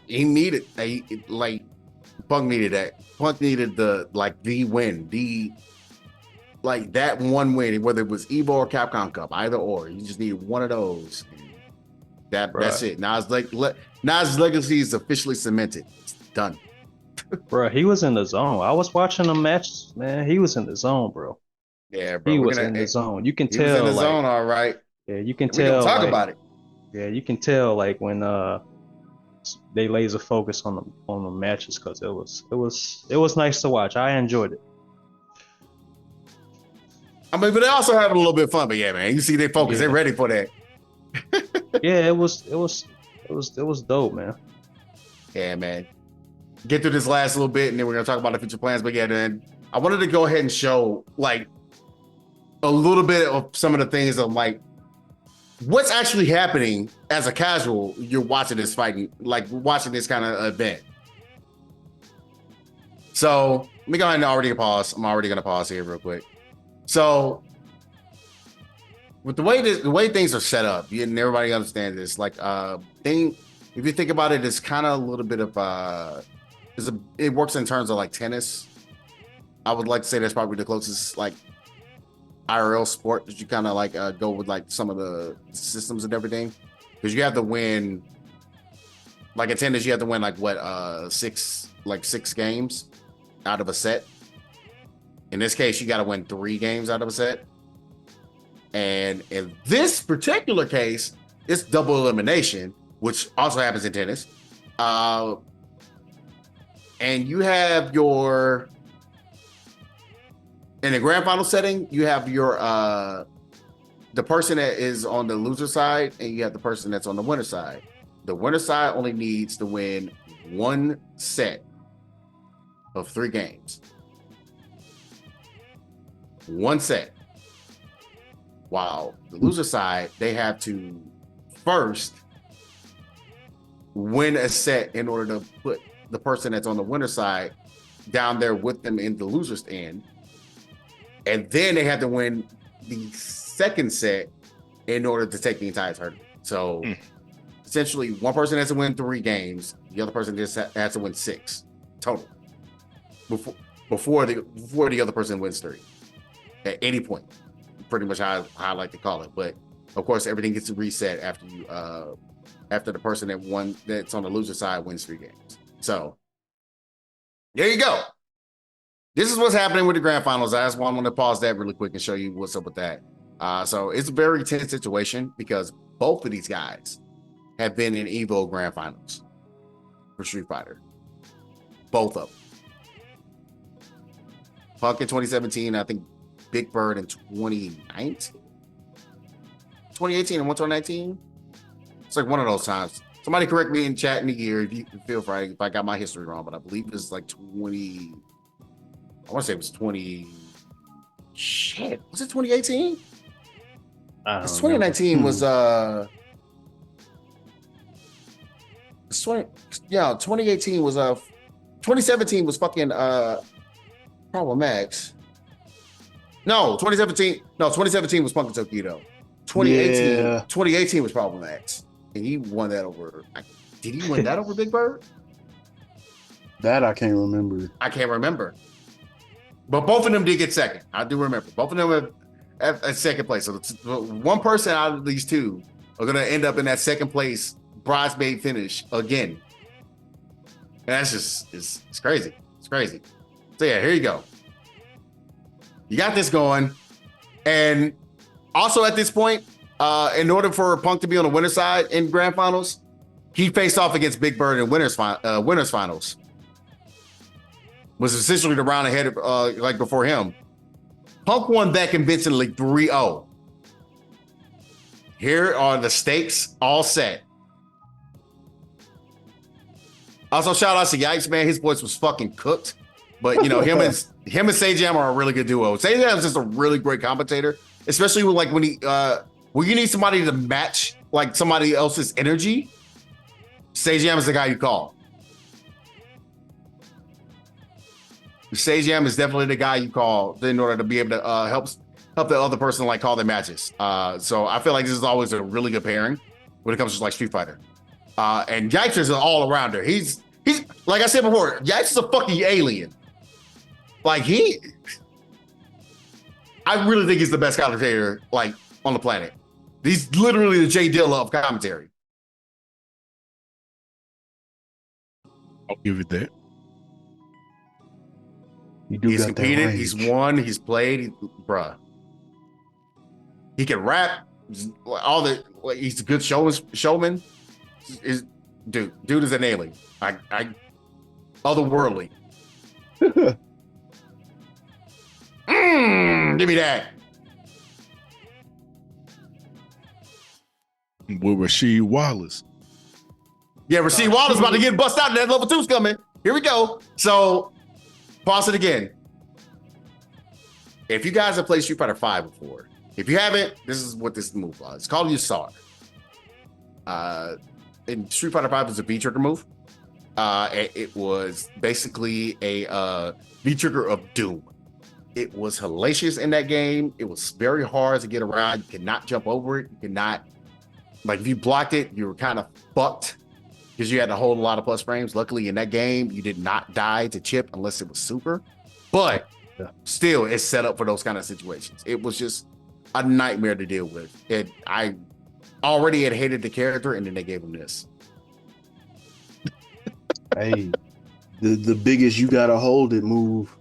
He needed Punk needed that. Punk needed the win, that one win, whether it was EVO or Capcom Cup, either or. You just needed one of those. That's it. Now his legacy is officially cemented. It's done. Bro, he was in the zone. I was watching the match, man. He was in the zone, bro. Yeah, bro. He was in the zone. You can He was tell, in the like, zone, all right. yeah, you can We gonna tell. talk like, about it. Yeah, you can tell, like when they laser focus on the matches because it was nice to watch. I enjoyed it. I mean, but they also having a little bit of fun. But yeah, man, you see they focus. Yeah. They're ready for that. Yeah, it was dope, man. Yeah, man. Get through this last little bit, and then we're gonna talk about the future plans. But yeah, then I wanted to go ahead and show like a little bit of some of the things of like what's actually happening as a casual. You're watching this fighting, like watching this kind of event. So let me go ahead and already pause. I'm already gonna pause here real quick. So with the way things are set up, and everybody understands this, like if you think about it, it's kind of a little bit of it works in terms of like tennis. I would like to say that's probably the closest like IRL sport, did you kind of like go with like some of the systems and everything? Because you have to win, like in tennis, you have to win like what six games out of a set. In this case, you got to win 3 games out of a set. And in this particular case, it's double elimination, which also happens in tennis. And you have your, in the grand final setting, you have your the person that is on the loser side, and you have the person that's on the winner side. The winner side only needs to win 1 set of 3 games. 1 set. While the loser side, they have to first win a set in order to put the person that's on the winner side down there with them in the loser's end. And then they have to win the second set in order to take the entire tournament. So essentially, one person has to win 3 games. The other person just has to win 6 total before the other person wins 3 at any point. Pretty much how I like to call it. But of course, everything gets reset after you after the person that's on the loser side wins 3 games. So there you go. This is what's happening with the grand finals. That's why I'm going to pause that really quick and show you what's up with that. So it's a very tense situation because both of these guys have been in EVO grand finals for Street Fighter. Both of them. Punk in 2017, I think Big Bird in 2019. 2018 and 2019. It's like one of those times. Somebody correct me in chat in the year if you feel free if I got my history wrong, but I believe it's like 20. I want to say it was 20. Shit, was it 2018? 2019 was 2018 was 2017 was fucking Problem X. No, 2017 was Punk and Tokido. 2018 was Problem X. And he won that over. Did he win that over Big Bird? That I can't remember. I can't remember. But both of them did get second. I do remember. Both of them have at second place. So one person out of these 2 are going to end up in that second place bridesmaid finish again. And that's just, it's crazy. It's crazy. So yeah, here you go. You got this going. And also at this point, in order for Punk to be on the winner's side in grand finals, he faced off against Big Bird in winners finals. Was essentially the round ahead of, like before him. Punk won that convincingly 3-0. Here are the stakes all set. Also, shout out to Yikes, man. His voice was fucking cooked. But you know, him and Sajam are a really good duo. Sajam is just a really great commentator, especially with like when you need somebody to match like somebody else's energy. Sajam is the guy you call. Sajam is definitely the guy you call in order to be able to help the other person like call their matches. So I feel like this is always a really good pairing when it comes to like Street Fighter. And Yikes is an all arounder. He's like I said before, Yikes is a fucking alien. Like I really think he's the best commentator like on the planet. He's literally the Jay Dilla of commentary. I'll give it that. He's competed, he's won, he's played, bruh. He can rap. He's a good showman. Dude is an alien. Otherworldly. Give me that. With Rasheed Wallace. Yeah, Rasheed Wallace about to get bust out. That level 2's coming. Here we go. So, pause it again. If you guys have played Street Fighter 5 before, if you haven't, this is what this move was. It's called Yusar. In Street Fighter 5, it's a V trigger move. It was basically a V trigger of doom. It was hellacious in that game. It was very hard to get around. You cannot jump over it. You cannot, like, if you blocked it, you were kind of fucked because you had to hold a lot of plus frames. Luckily, in that game, you did not die to chip unless it was super. But Yeah. still it's set up for those kind of situations. It was just a nightmare to deal with. I already had hated the character, and then they gave him this. Hey, the biggest you gotta hold it move.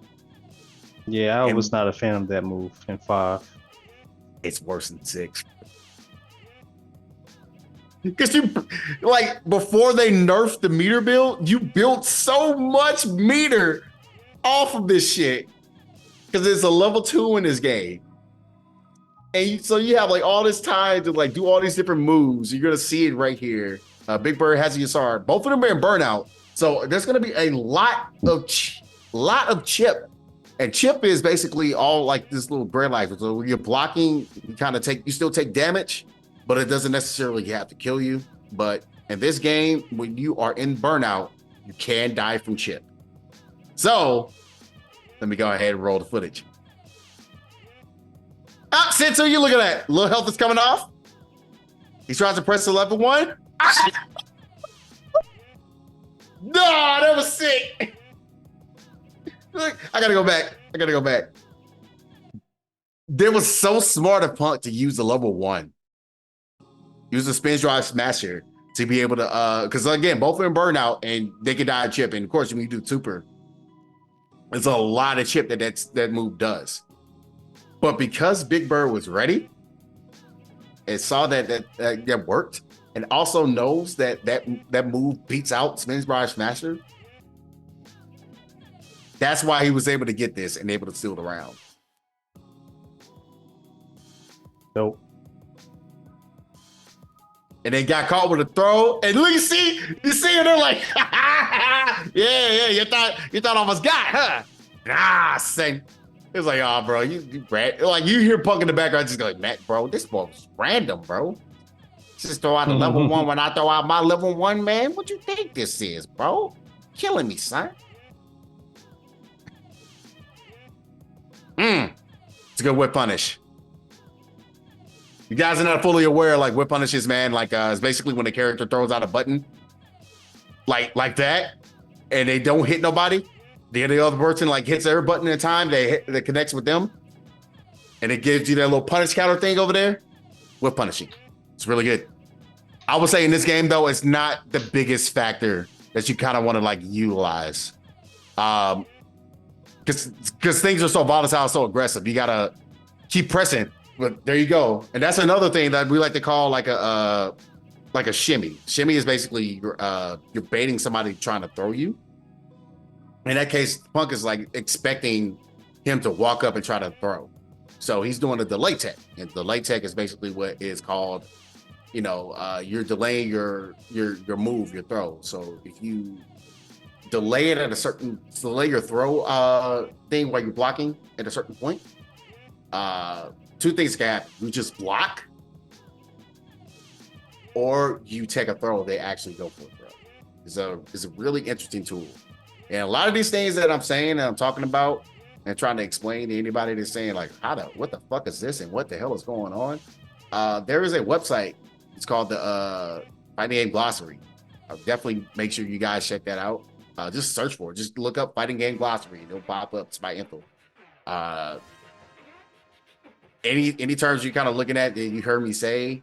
Yeah, I And- was not a fan of that move in 5. It's worse than 6. Because you, like, before they nerfed the meter build, you built so much meter off of this shit. Because it's a level 2 in this game. And so you have like all this time to like do all these different moves. You're gonna see it right here. Big Bird has a Yasar. Both of them are in burnout. So there's gonna be a lot of chip. And chip is basically all like this little gray life. So when you're blocking, you still take damage, but it doesn't necessarily have to kill you. But in this game, when you are in burnout, you can die from chip. So let me go ahead and roll the footage. Ah, Sensor, you look at that. Little health is coming off. He tries to press the level 1. Ah! No, that was sick. Look, I gotta go back. They was so smart of Punk to use the level 1. Use the spin drive smasher to be able to, because again, both of them burn out and they can die of chip. And of course, when you do super, there's a lot of chip that move does. But because Big Bird was ready and saw that worked, and also knows that move beats out Spins Barrage Smasher, that's why he was able to get this and able to steal the round. Nope. And they got caught with a throw. And look, you see, and they're like, yeah, you thought I almost got, huh? Nah, son. It was like, oh, bro, you like you hear Punk in the background, just go like, Matt, bro, this ball was random, bro. Just throw out the level 1 when I throw out my level 1, man. What you think this is, bro? Killing me, son. It's a good whip punish. You guys are not fully aware, like whip punishes, man. Like it's basically when the character throws out a button, like that, and they don't hit nobody. The other person like hits their button in time, that connects with them, and it gives you that little punish counter thing over there. Whip punishing, it's really good. I would say in this game though, it's not the biggest factor that you kind of want to like utilize, because things are so volatile, so aggressive. You gotta keep pressing. But there you go, and that's another thing that we like to call like a shimmy. Shimmy is basically you're baiting somebody trying to throw you. In that case, Punk is like expecting him to walk up and try to throw. So he's doing a delay tech, and delay tech is basically what is called, you're delaying your move, your throw. So if you delay it at delay your throw thing while you're blocking at a certain point, 2 things can happen. You just block, or you take a throw. They actually go for a throw. It's a really interesting tool. And a lot of these things that I'm saying and I'm talking about and trying to explain to anybody that's saying like, what the fuck is this and what the hell is going on? There is a website. It's called the Fighting Game Glossary. I'll definitely make sure you guys check that out. Just search for it. Just look up Fighting Game Glossary. It'll pop up. It's my info. Any terms you're kind of looking at that you heard me say,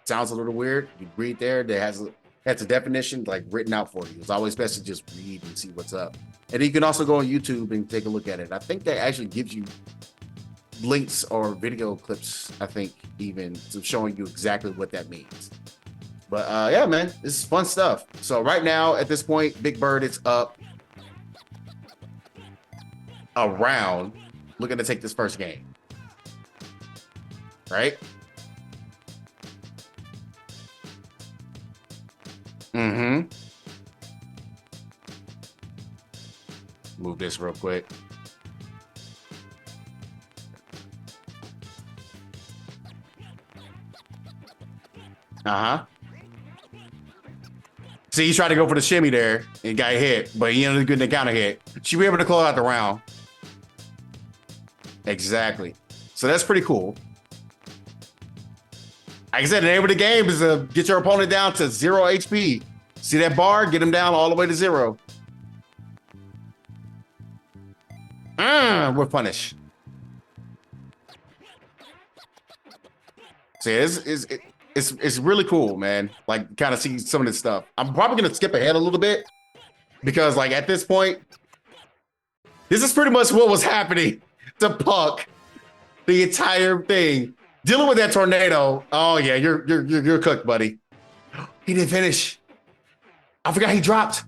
sounds a little weird. You read there. That's a definition like written out for you. It's always best to just read and see what's up. And you can also go on YouTube and take a look at it. I think that actually gives you links or video clips, I think, even to showing you exactly what that means. But yeah, man, this is fun stuff. So right now, at this point, Big Bird is up around, looking to take this first game. Right? Move this real quick. See, he tried to go for the shimmy there and got hit, but he ended up getting the counter hit. Should be able to close out the round. Exactly. So that's pretty cool. Like I said, the name of the game is to get your opponent down to 0 HP. See that bar? Get him down all the way to 0. We're punished. See, it's really cool, man. Like, kind of see some of this stuff. I'm probably gonna skip ahead a little bit because, like, at this point, this is pretty much what was happening to Puck the entire thing. Dealing with that tornado. Oh yeah, you're cooked, buddy. He didn't finish. I forgot he dropped.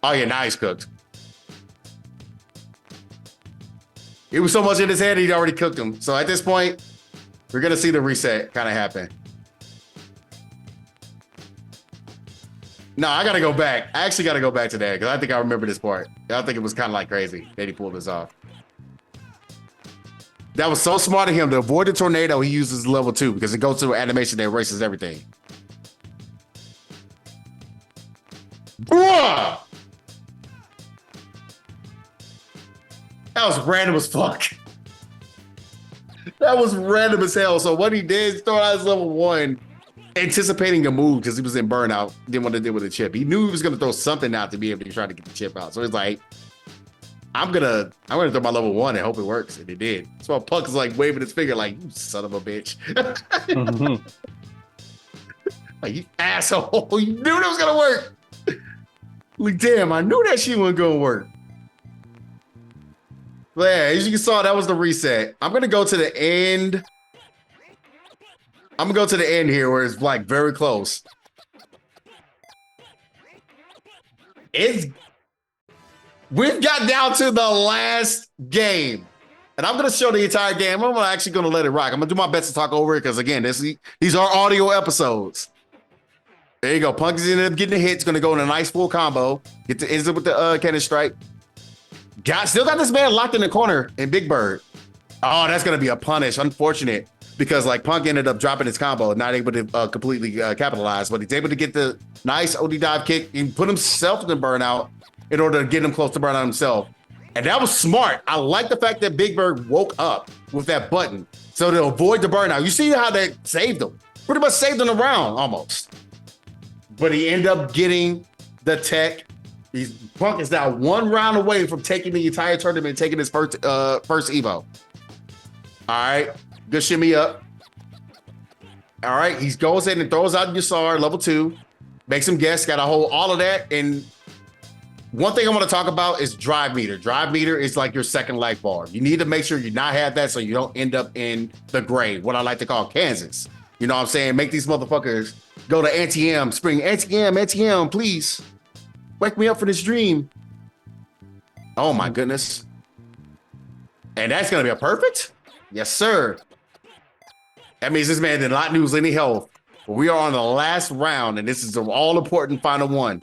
Oh yeah, now he's cooked. It was so much in his head, he'd already cooked him. So at this point, we're gonna see the reset kind of happen. No, I gotta go back. I actually gotta go back to that because I think I remember this part. I think it was kind of like crazy that he pulled this off. That was so smart of him to avoid the tornado. He uses level 2 because it goes to an animation that erases everything. Bruh! That was random as fuck. That was random as hell. So what he did, start out as level 1, anticipating a move because he was in burnout, didn't want to deal with a chip. He knew he was gonna throw something out to be able to try to get the chip out. So he's like, I'm gonna throw my level 1 and hope it works. And it did. So Puck is like waving his finger like, you son of a bitch. Mhm. Like, you asshole. You knew that was gonna work. Like, damn, I knew that shit wasn't gonna work. But yeah, as you saw, that was the reset. I'm gonna go to the end. I'm gonna go to the end here where it's like very close. We've got down to the last game. And I'm gonna show the entire game. I'm actually gonna let it rock. I'm gonna do my best to talk over it because again, these are audio episodes. There you go. Punk is ended up getting a hit. It's gonna go in a nice full combo. Ends up with the cannon strike. Still got this man locked in the corner in Big Bird. Oh, that's gonna be a punish. Unfortunate because like Punk ended up dropping his combo, not able to completely capitalize, but he's able to get the nice OD dive kick and put himself in the burnout in order to get him close to burnout himself. And that was smart. I like the fact that Big Bird woke up with that button so to avoid the burnout. You see how that saved him? Pretty much saved him a round almost. But he ended up getting the tech. Punk is now 1 round away from taking the entire tournament, taking his first EVO. All right, good shimmy up. All right, he goes in and throws out Yasar, level 2, makes him guess, got to hold all of that. And one thing I want to talk about is drive meter. Drive meter is like your second life bar. You need to make sure you not have that so you don't end up in the gray, what I like to call Kansas. You know what I'm saying? Make these motherfuckers go to anti-M, spring anti-M, please. Wake me up for this dream. Oh my goodness. And that's gonna be a perfect? Yes, sir. That means this man did not lose any health. But we are on the last round, and this is the all-important final one.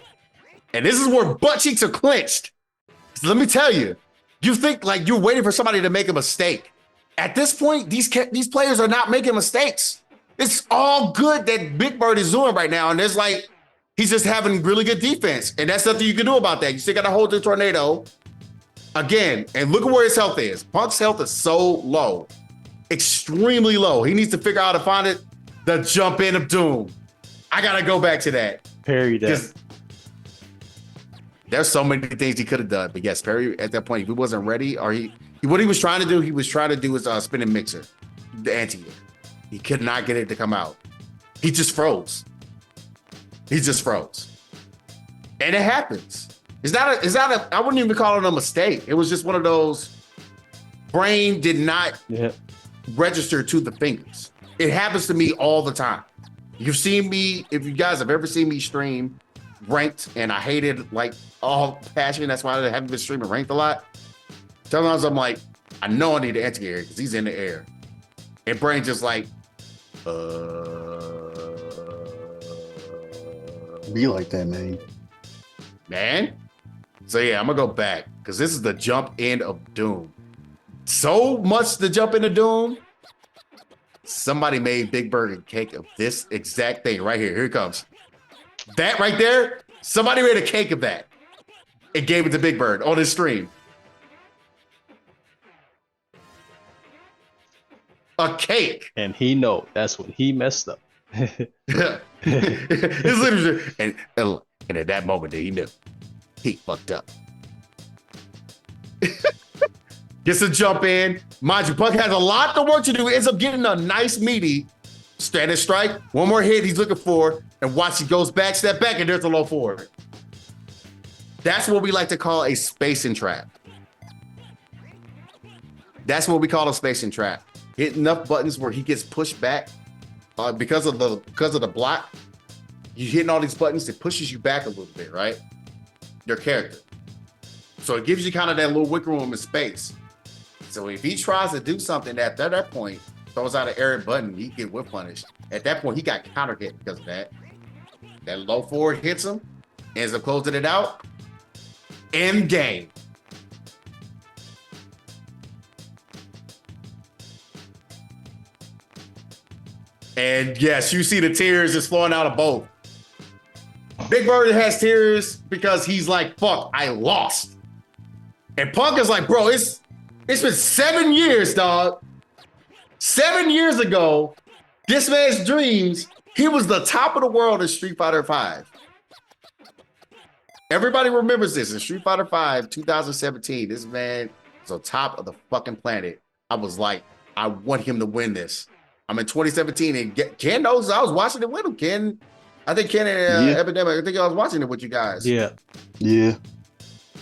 And this is where butt cheeks are clenched. So let me tell you, you think like you're waiting for somebody to make a mistake. At this point, these players are not making mistakes. It's all good that Big Bird is doing right now. And there's like, he's just having really good defense. And that's nothing you can do about that. You still got to hold the tornado again. And look at where his health is. Punk's health is so low, extremely low. He needs to figure out how to find it. The jump in of doom. I got to go back to that. Parry that. There's so many things he could have done. But yes, Perry, at that point, if he wasn't ready, or what he was trying to do, he was trying to do his spinning mixer, the anti-air. He could not get it to come out. He just froze. He just froze. And it happens. I wouldn't even call it a mistake. It was just one of those, brain did not register to the fingers. It happens to me all the time. You've seen me, if you guys have ever seen me stream ranked, and I hated like all passion, that's why I haven't been streaming ranked a lot. Sometimes I'm like, I know I need the anti-air because he's in the air. And brain just like, Be like that, man. So yeah, I'm gonna go back because this is the jump in of doom. So much the jump into doom. Somebody made Big Bird a cake of this exact thing right here. Here it comes. That right there, somebody made a cake of that and gave it to Big Bird on his stream. A cake. And he know that's when he messed up. It's literally, and at that moment that he knew he fucked up. Gets a jump in. Mind you, Punk has a lot of work to do. Ends up getting a nice meaty standing strike. One more hit he's looking for. And watch, he goes back, step back, and there's a low forward. That's what we like to call a spacing trap. That's what we call a spacing trap. Hit enough buttons where he gets pushed back because of the block. You're hitting all these buttons, it pushes you back a little bit, right? Your character. So it gives you kind of that little wiggle room in space. So if he tries to do something at that point, throws out an errant button, he get whip punished. At that point, he got counter hit because of that. That low forward hits him, ends up closing it out. End game. And yes, you see the tears just flowing out of both. Big Bird has tears because he's like, fuck, I lost. And Punk is like, bro, it's been 7 years, dog. 7 years ago, this man's dreams, he was the top of the world in Street Fighter V. Everybody remembers this. In Street Fighter V, 2017, this man was on top of the fucking planet. I was like, I want him to win this. I'm in 2017, and Ken knows I was watching it with him. I think Ken and Epidemic, I think I was watching it with you guys. Yeah.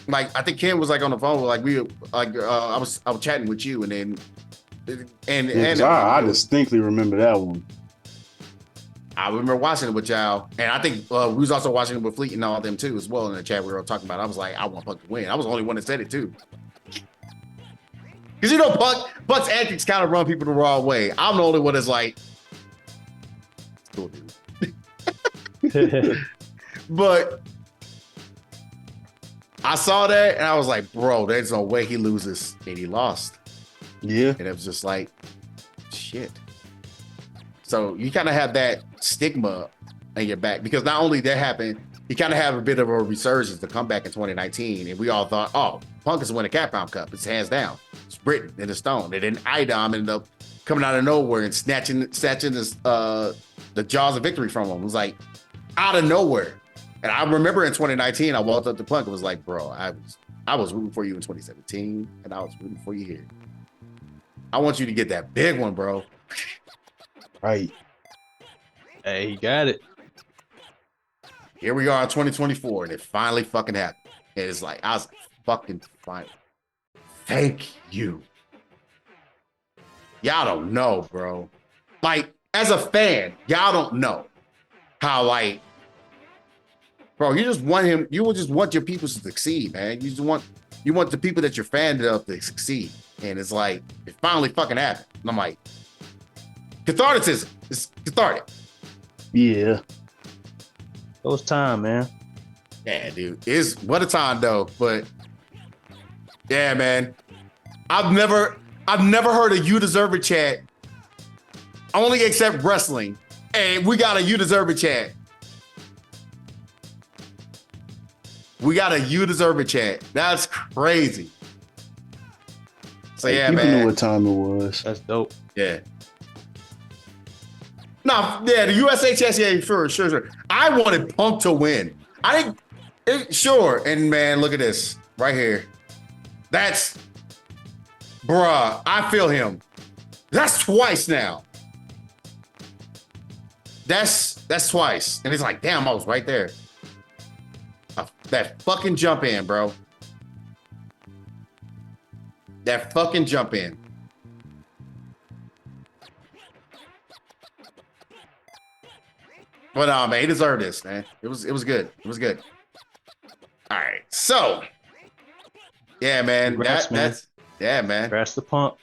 Like, I think Ken was like on the phone, like I was chatting with you, and then I distinctly remember that one. I remember watching it with y'all, and I think we was also watching it with Fleet and all them too as well in the chat we were talking about. I was like, I want Punk to win. I was the only one that said it too. Because you know, Punk's antics kind of run people the wrong way. I'm the only one that's like, cool, dude. But I saw that and I was like, bro, there's no way he loses. And he lost. Yeah. And it was just like, shit. So you kind of have that stigma in your back because not only that happened, you kind of have a bit of a resurgence to come back in 2019. And we all thought, oh, Punk is winning Capcom Cup. It's hands down. It's written in the stone. And then IDOM ended up coming out of nowhere and snatching this, the jaws of victory from him. It was like out of nowhere. And I remember in 2019, I walked up to Punk and was like, bro, I was rooting for you in 2017 and I was rooting for you here. I want you to get that big one, bro. Right. Hey, he got it. Here we are in 2024, and it finally fucking happened. And it's like, I was fucking fine. Thank you. Y'all don't know, bro. Like, as a fan, y'all don't know how, like, bro, you just want him, you just want your people to succeed, man. You want the people that you're fan of to succeed. And it's like, it finally fucking happened. And I'm like, catharticism. It's cathartic. Yeah. It was time, man. Yeah, dude. It's what a time though. But yeah, man. I've never heard a You Deserve It chat. Only except wrestling. And we got a You Deserve It chat. We got a You Deserve It chat. That's crazy. So yeah, you man. know what time it was. That's dope. Yeah. No, yeah, the USA chess, yeah, sure. I wanted Punk to win. I think, sure. And man, look at this right here. That's, bruh, I feel him. That's twice now. That's twice. And it's like, damn, I was right there. That fucking jump in, bro. That fucking jump in. But man, he deserved this, man. It was good. It was good. All right. So yeah, man. Congrats, man. That's yeah, man. Congrats to Punk.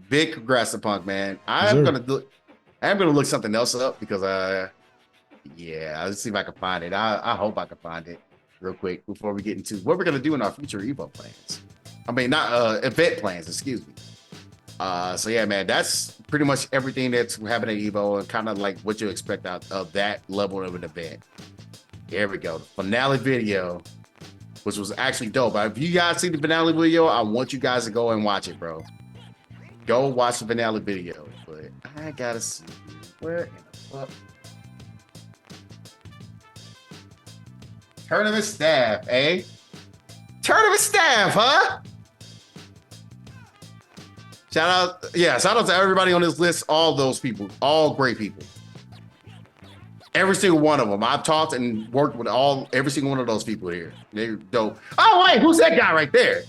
Big congrats to Punk, man. I'm gonna look something else up because yeah, let's see if I can find it. I hope I can find it real quick before we get into what we're gonna do in our future EVO plans. I mean, not event plans, excuse me. So yeah, man, that's pretty much everything that's happening at EVO and kind of like what you expect out of that level of an event. Here we go. The finale video, which was actually dope. If you guys see the finale video, I want you guys to go and watch it, bro. Go watch the finale video. But I gotta see where in the fuck. Tournament staff, eh? Tournament staff, huh? Shout out to everybody on this list. All those people, all great people. Every single one of them. I've talked and worked with every single one of those people here. They're dope. Oh wait, who's that guy right there?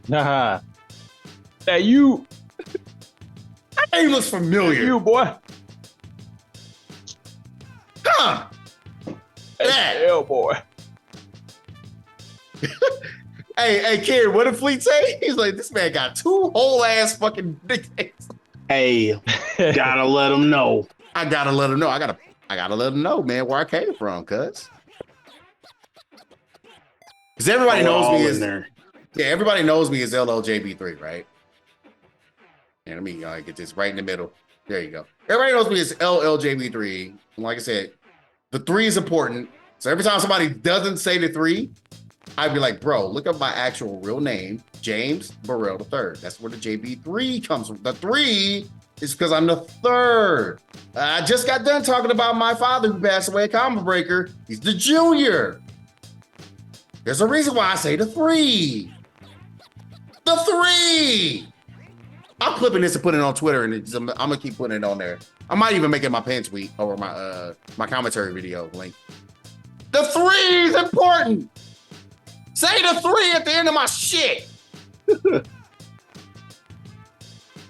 Nah. That you. He looks familiar. You, boy. Huh? That hell, boy. Hey, kid, what did Fleet say? He's like, this man got 2 whole ass fucking nicknames. Hey, gotta let him know. I gotta let him know. I gotta let him know, man, where I came from, cuz everybody knows me as there. Yeah, everybody knows me as LLJB3, right? And let me get this right in the middle. There you go. Everybody knows me as LLJB3. And like I said, the 3 is important. So every time somebody doesn't say the 3, I'd be like, bro, look up my actual real name, James Burrell III. That's where the JB3 comes from. The 3 is because I'm the 3rd. I just got done talking about my father who passed away, Combo Breaker. He's the junior. There's a reason why I say the 3. The 3. I'm clipping this and putting it on Twitter, and I'm gonna keep putting it on there. I might even make it my pin tweet or my commentary video link. The 3 is important. Say the 3 at the end of my shit. It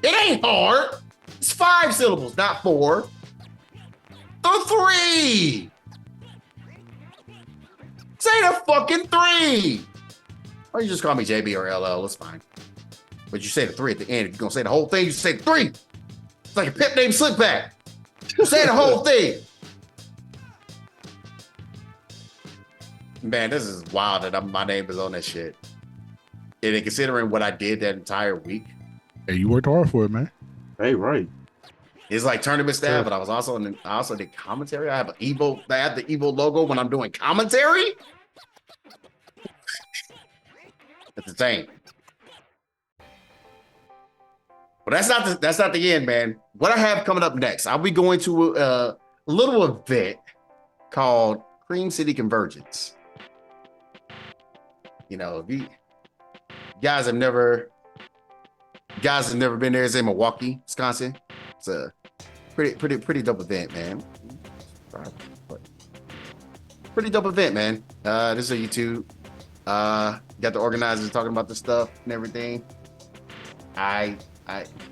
ain't hard. It's 5 syllables, not 4. The 3. Say the fucking 3. Or you just call me JB or LL, it's fine. But you say the 3 at the end. If you're gonna say the whole thing, you say the 3. It's like a pimp named Slickback. Say the whole thing. Man, this is wild that my name is on that shit. And then considering what I did that entire week. Hey, you worked hard for it, man. Hey, right. It's like tournament staff, but I also did commentary. I have the EVO logo when I'm doing commentary. It's insane. But that's not the end, man. What I have coming up next, I'll be going to a little event called Cream City Convergence. You know, if you guys have never been there, it's in Milwaukee, Wisconsin. It's a pretty dope event, man. Pretty dope event, man. This is a YouTube. Got the organizers talking about the stuff and everything. I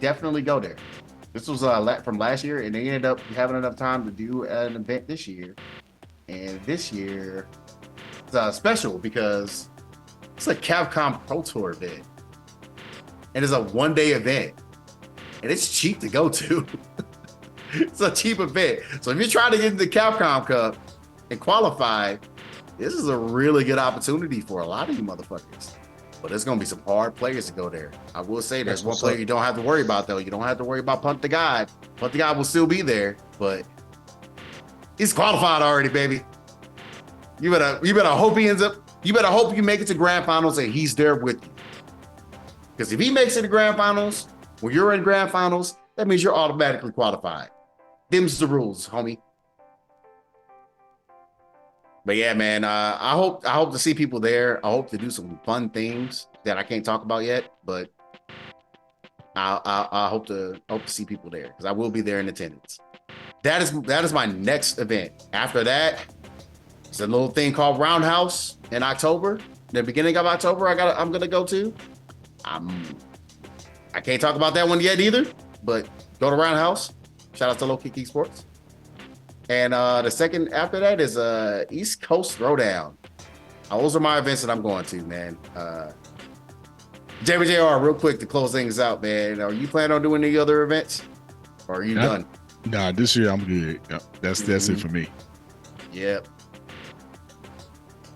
definitely go there. This was from last year, and they ended up having enough time to do an event this year. And this year it's special because it's a Capcom Pro Tour event. And it's a 1-day event. And it's cheap to go to. It's a cheap event. So if you're trying to get into the Capcom Cup and qualify, this is a really good opportunity for a lot of you motherfuckers. But there's going to be some hard players to go there. I will say there's one player you don't have to worry about, though. You don't have to worry about Punt the God. Punt the God will still be there, but he's qualified already, baby. You better hope he ends up. You better hope you make it to grand finals and he's there with you. Because if he makes it to grand finals, when you're in grand finals, that means you're automatically qualified. Them's the rules, homie. But yeah, man, I hope to see people there. I hope to do some fun things that I can't talk about yet, but I hope to see people there because I will be there in attendance. That is my next event. After that, it's a little thing called Roundhouse in October. The beginning of October, I'm gonna go to. I can't talk about that one yet either, but go to Roundhouse. Shout out to Low Kick Esports. And the second after that is East Coast Throwdown. Those are my events that I'm going to, man. JBJR, real quick to close things out, man. Are you planning on doing any other events? Or are you done? Nah, this year I'm good. That's it for me. Yep.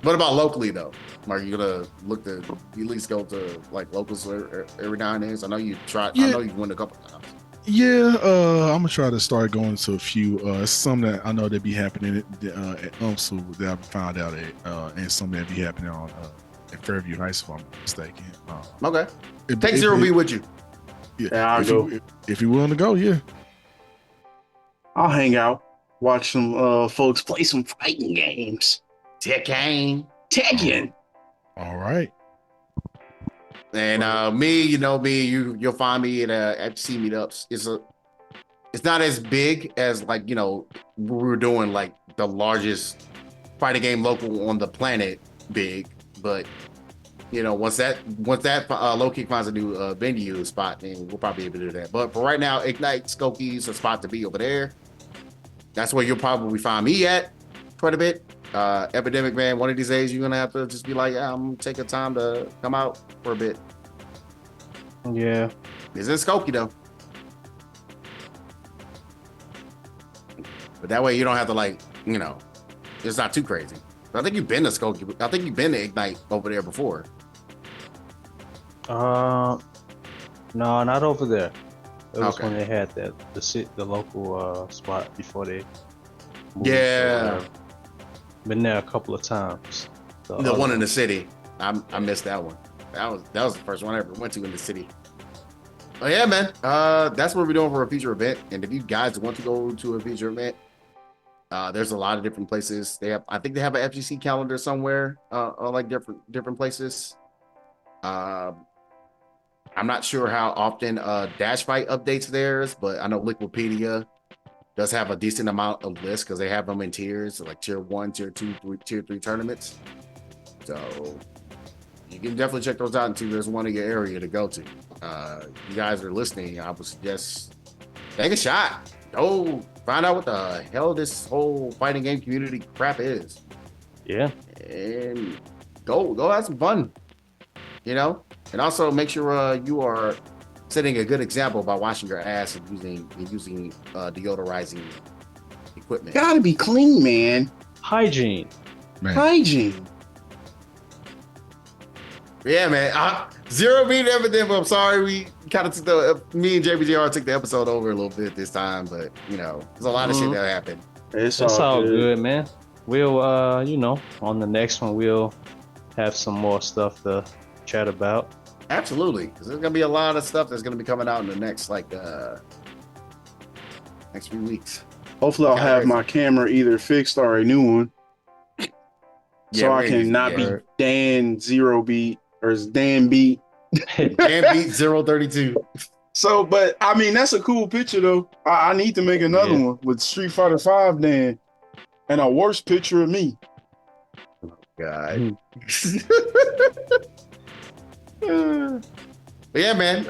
What about locally though? Are you gonna look to at least go to like locals every now and then? So I know you tried. Yeah. I know you went a couple times. Yeah, I'm gonna try to start going to a few. Some that I know that be happening at UMSU that I found out at, and some that be happening on at Fairview High School. If I'm not mistaken. Okay. Take Zero be with you. Yeah, I'll go. If you're willing to go, yeah. I'll hang out, watch some folks play some fighting games. Tekken. Tekken. All right. And me, you know me, you'll find me at FC meetups. It's not as big as like, you know, we were doing like the largest fighting game local on the planet big, but you know, once that low kick finds a new venue spot, then we'll probably be able to do that. But for right now, Ignite Skoki's a spot to be over there. That's where you'll probably find me at quite a bit. Epidemic, man, one of these days you're gonna have to just be like, yeah, I'm taking time to come out for a bit. Yeah. It's in Skokie though. But that way you don't have to like, you know, it's not too crazy. I think you've been to Skokie. I think you've been to Ignite over there before. No, not over there. It was Okay. when they had the local spot before they moved. Yeah. Been there a couple of times. The one in the city. I missed that one. That was the first one I ever went to in the city. Oh yeah, man. That's what we're doing for a future event. And if you guys want to go to a future event, there's a lot of different places. I think they have an FGC calendar somewhere, like different places. I'm not sure how often Dash Fight updates theirs, but I know Liquipedia does have a decent amount of lists because they have them in tiers, like tier 1, tier 2, tier 3 tournaments. So you can definitely check those out and see if there's one in your area to go to. You guys are listening, I would suggest take a shot. Go find out what the hell this whole fighting game community crap is. Yeah. And go have some fun. You know? And also make sure you are setting a good example by washing your ass and using deodorizing equipment. Gotta be clean, man. Hygiene. Man. Hygiene. Yeah, man. Zero beat everything, but I'm sorry we kind of took me and JBJR took the episode over a little bit this time, but you know, there's a lot of shit that happened. It's all good, man. We'll you know, on the next one we'll have some more stuff to chat about. Absolutely, because there's gonna be a lot of stuff that's gonna be coming out in the next next few weeks. Hopefully, I'll have my camera either fixed or a new one, so I can not be Dan Zero Beat or Dan Beat. Dan Beat 032. So, but I mean, that's a cool picture though. I need to make another one with Street Fighter 5 Dan and a worse picture of me. God. But yeah, man.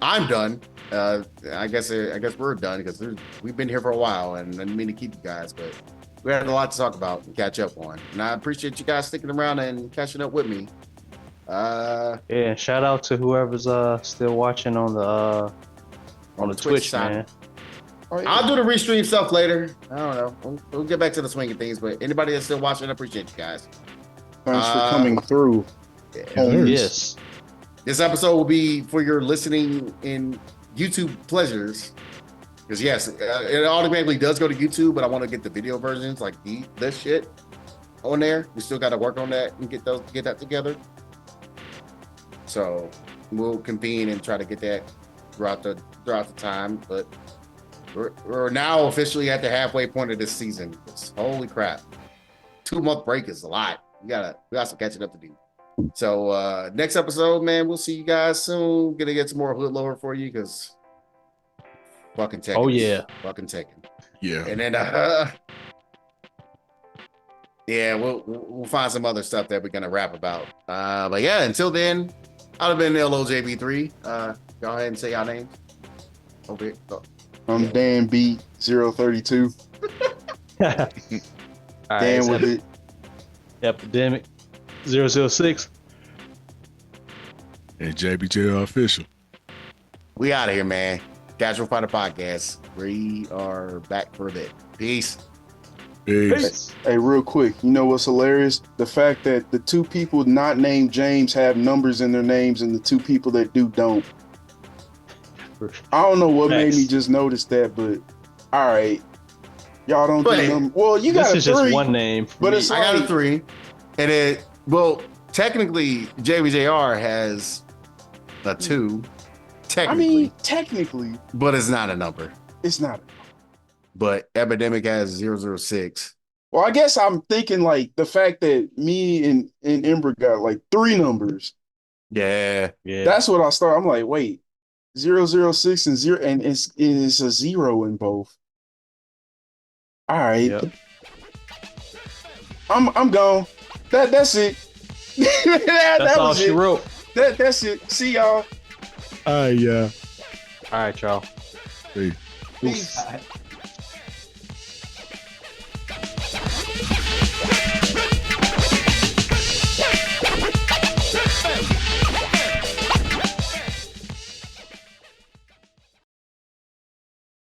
I'm done. I guess we're done because we've been here for a while, and I didn't mean to keep you guys, but we had a lot to talk about and catch up on. And I appreciate you guys sticking around and catching up with me. Yeah, shout out to whoever's still watching on the Twitch side. man. Oh, yeah. I'll do the restream stuff later. I don't know. We'll get back to the swing of things, but anybody that's still watching, I appreciate you guys. Thanks for coming through. Yes. This episode will be for your listening in YouTube pleasures. Because yes, it automatically does go to YouTube, but I want to get the video versions, like this shit on there. We still got to work on that and get that together. So we'll convene and try to get that throughout the time. But we're now officially at the halfway point of this season. Holy crap. 2-month break is a lot. We got some catching up to do. So next episode, man, we'll see you guys soon. Gonna get some more hood lower for you because fucking Tekken. Oh yeah. Fucking Tekken. Yeah. And then yeah, we'll find some other stuff that we're gonna rap about. But yeah, until then, I'd have been LOJB3. Go ahead and say y'all names. Okay. I'm Dan Beat 032. Dan with it. Epidemic 006. And JBJ official. We out of here, man. Casual Fighter Podcast. We are back for a bit. Peace. Peace. Hey, real quick, you know what's hilarious? The fact that the two people not named James have numbers in their names and the two people that do don't. I don't know what made me just notice that, but all right. Y'all don't do numbers. Well, you got a 3. This is just one name. But it's I got a 3. And technically, JBJR has a 2. Technically. I mean, technically. But it's not a number. It's not. But Epidemic has 006. Well, I guess I'm thinking like the fact that me and Ember got like 3 numbers. Yeah. Yeah. That's what I started. I'm like, wait, 006 and zero, and it's a zero in both. All right, Yep. I'm gone. That's it. That's that all was she it. wrote. That's it. See y'all. Yeah. All right, y'all. Hey. Peace. All right.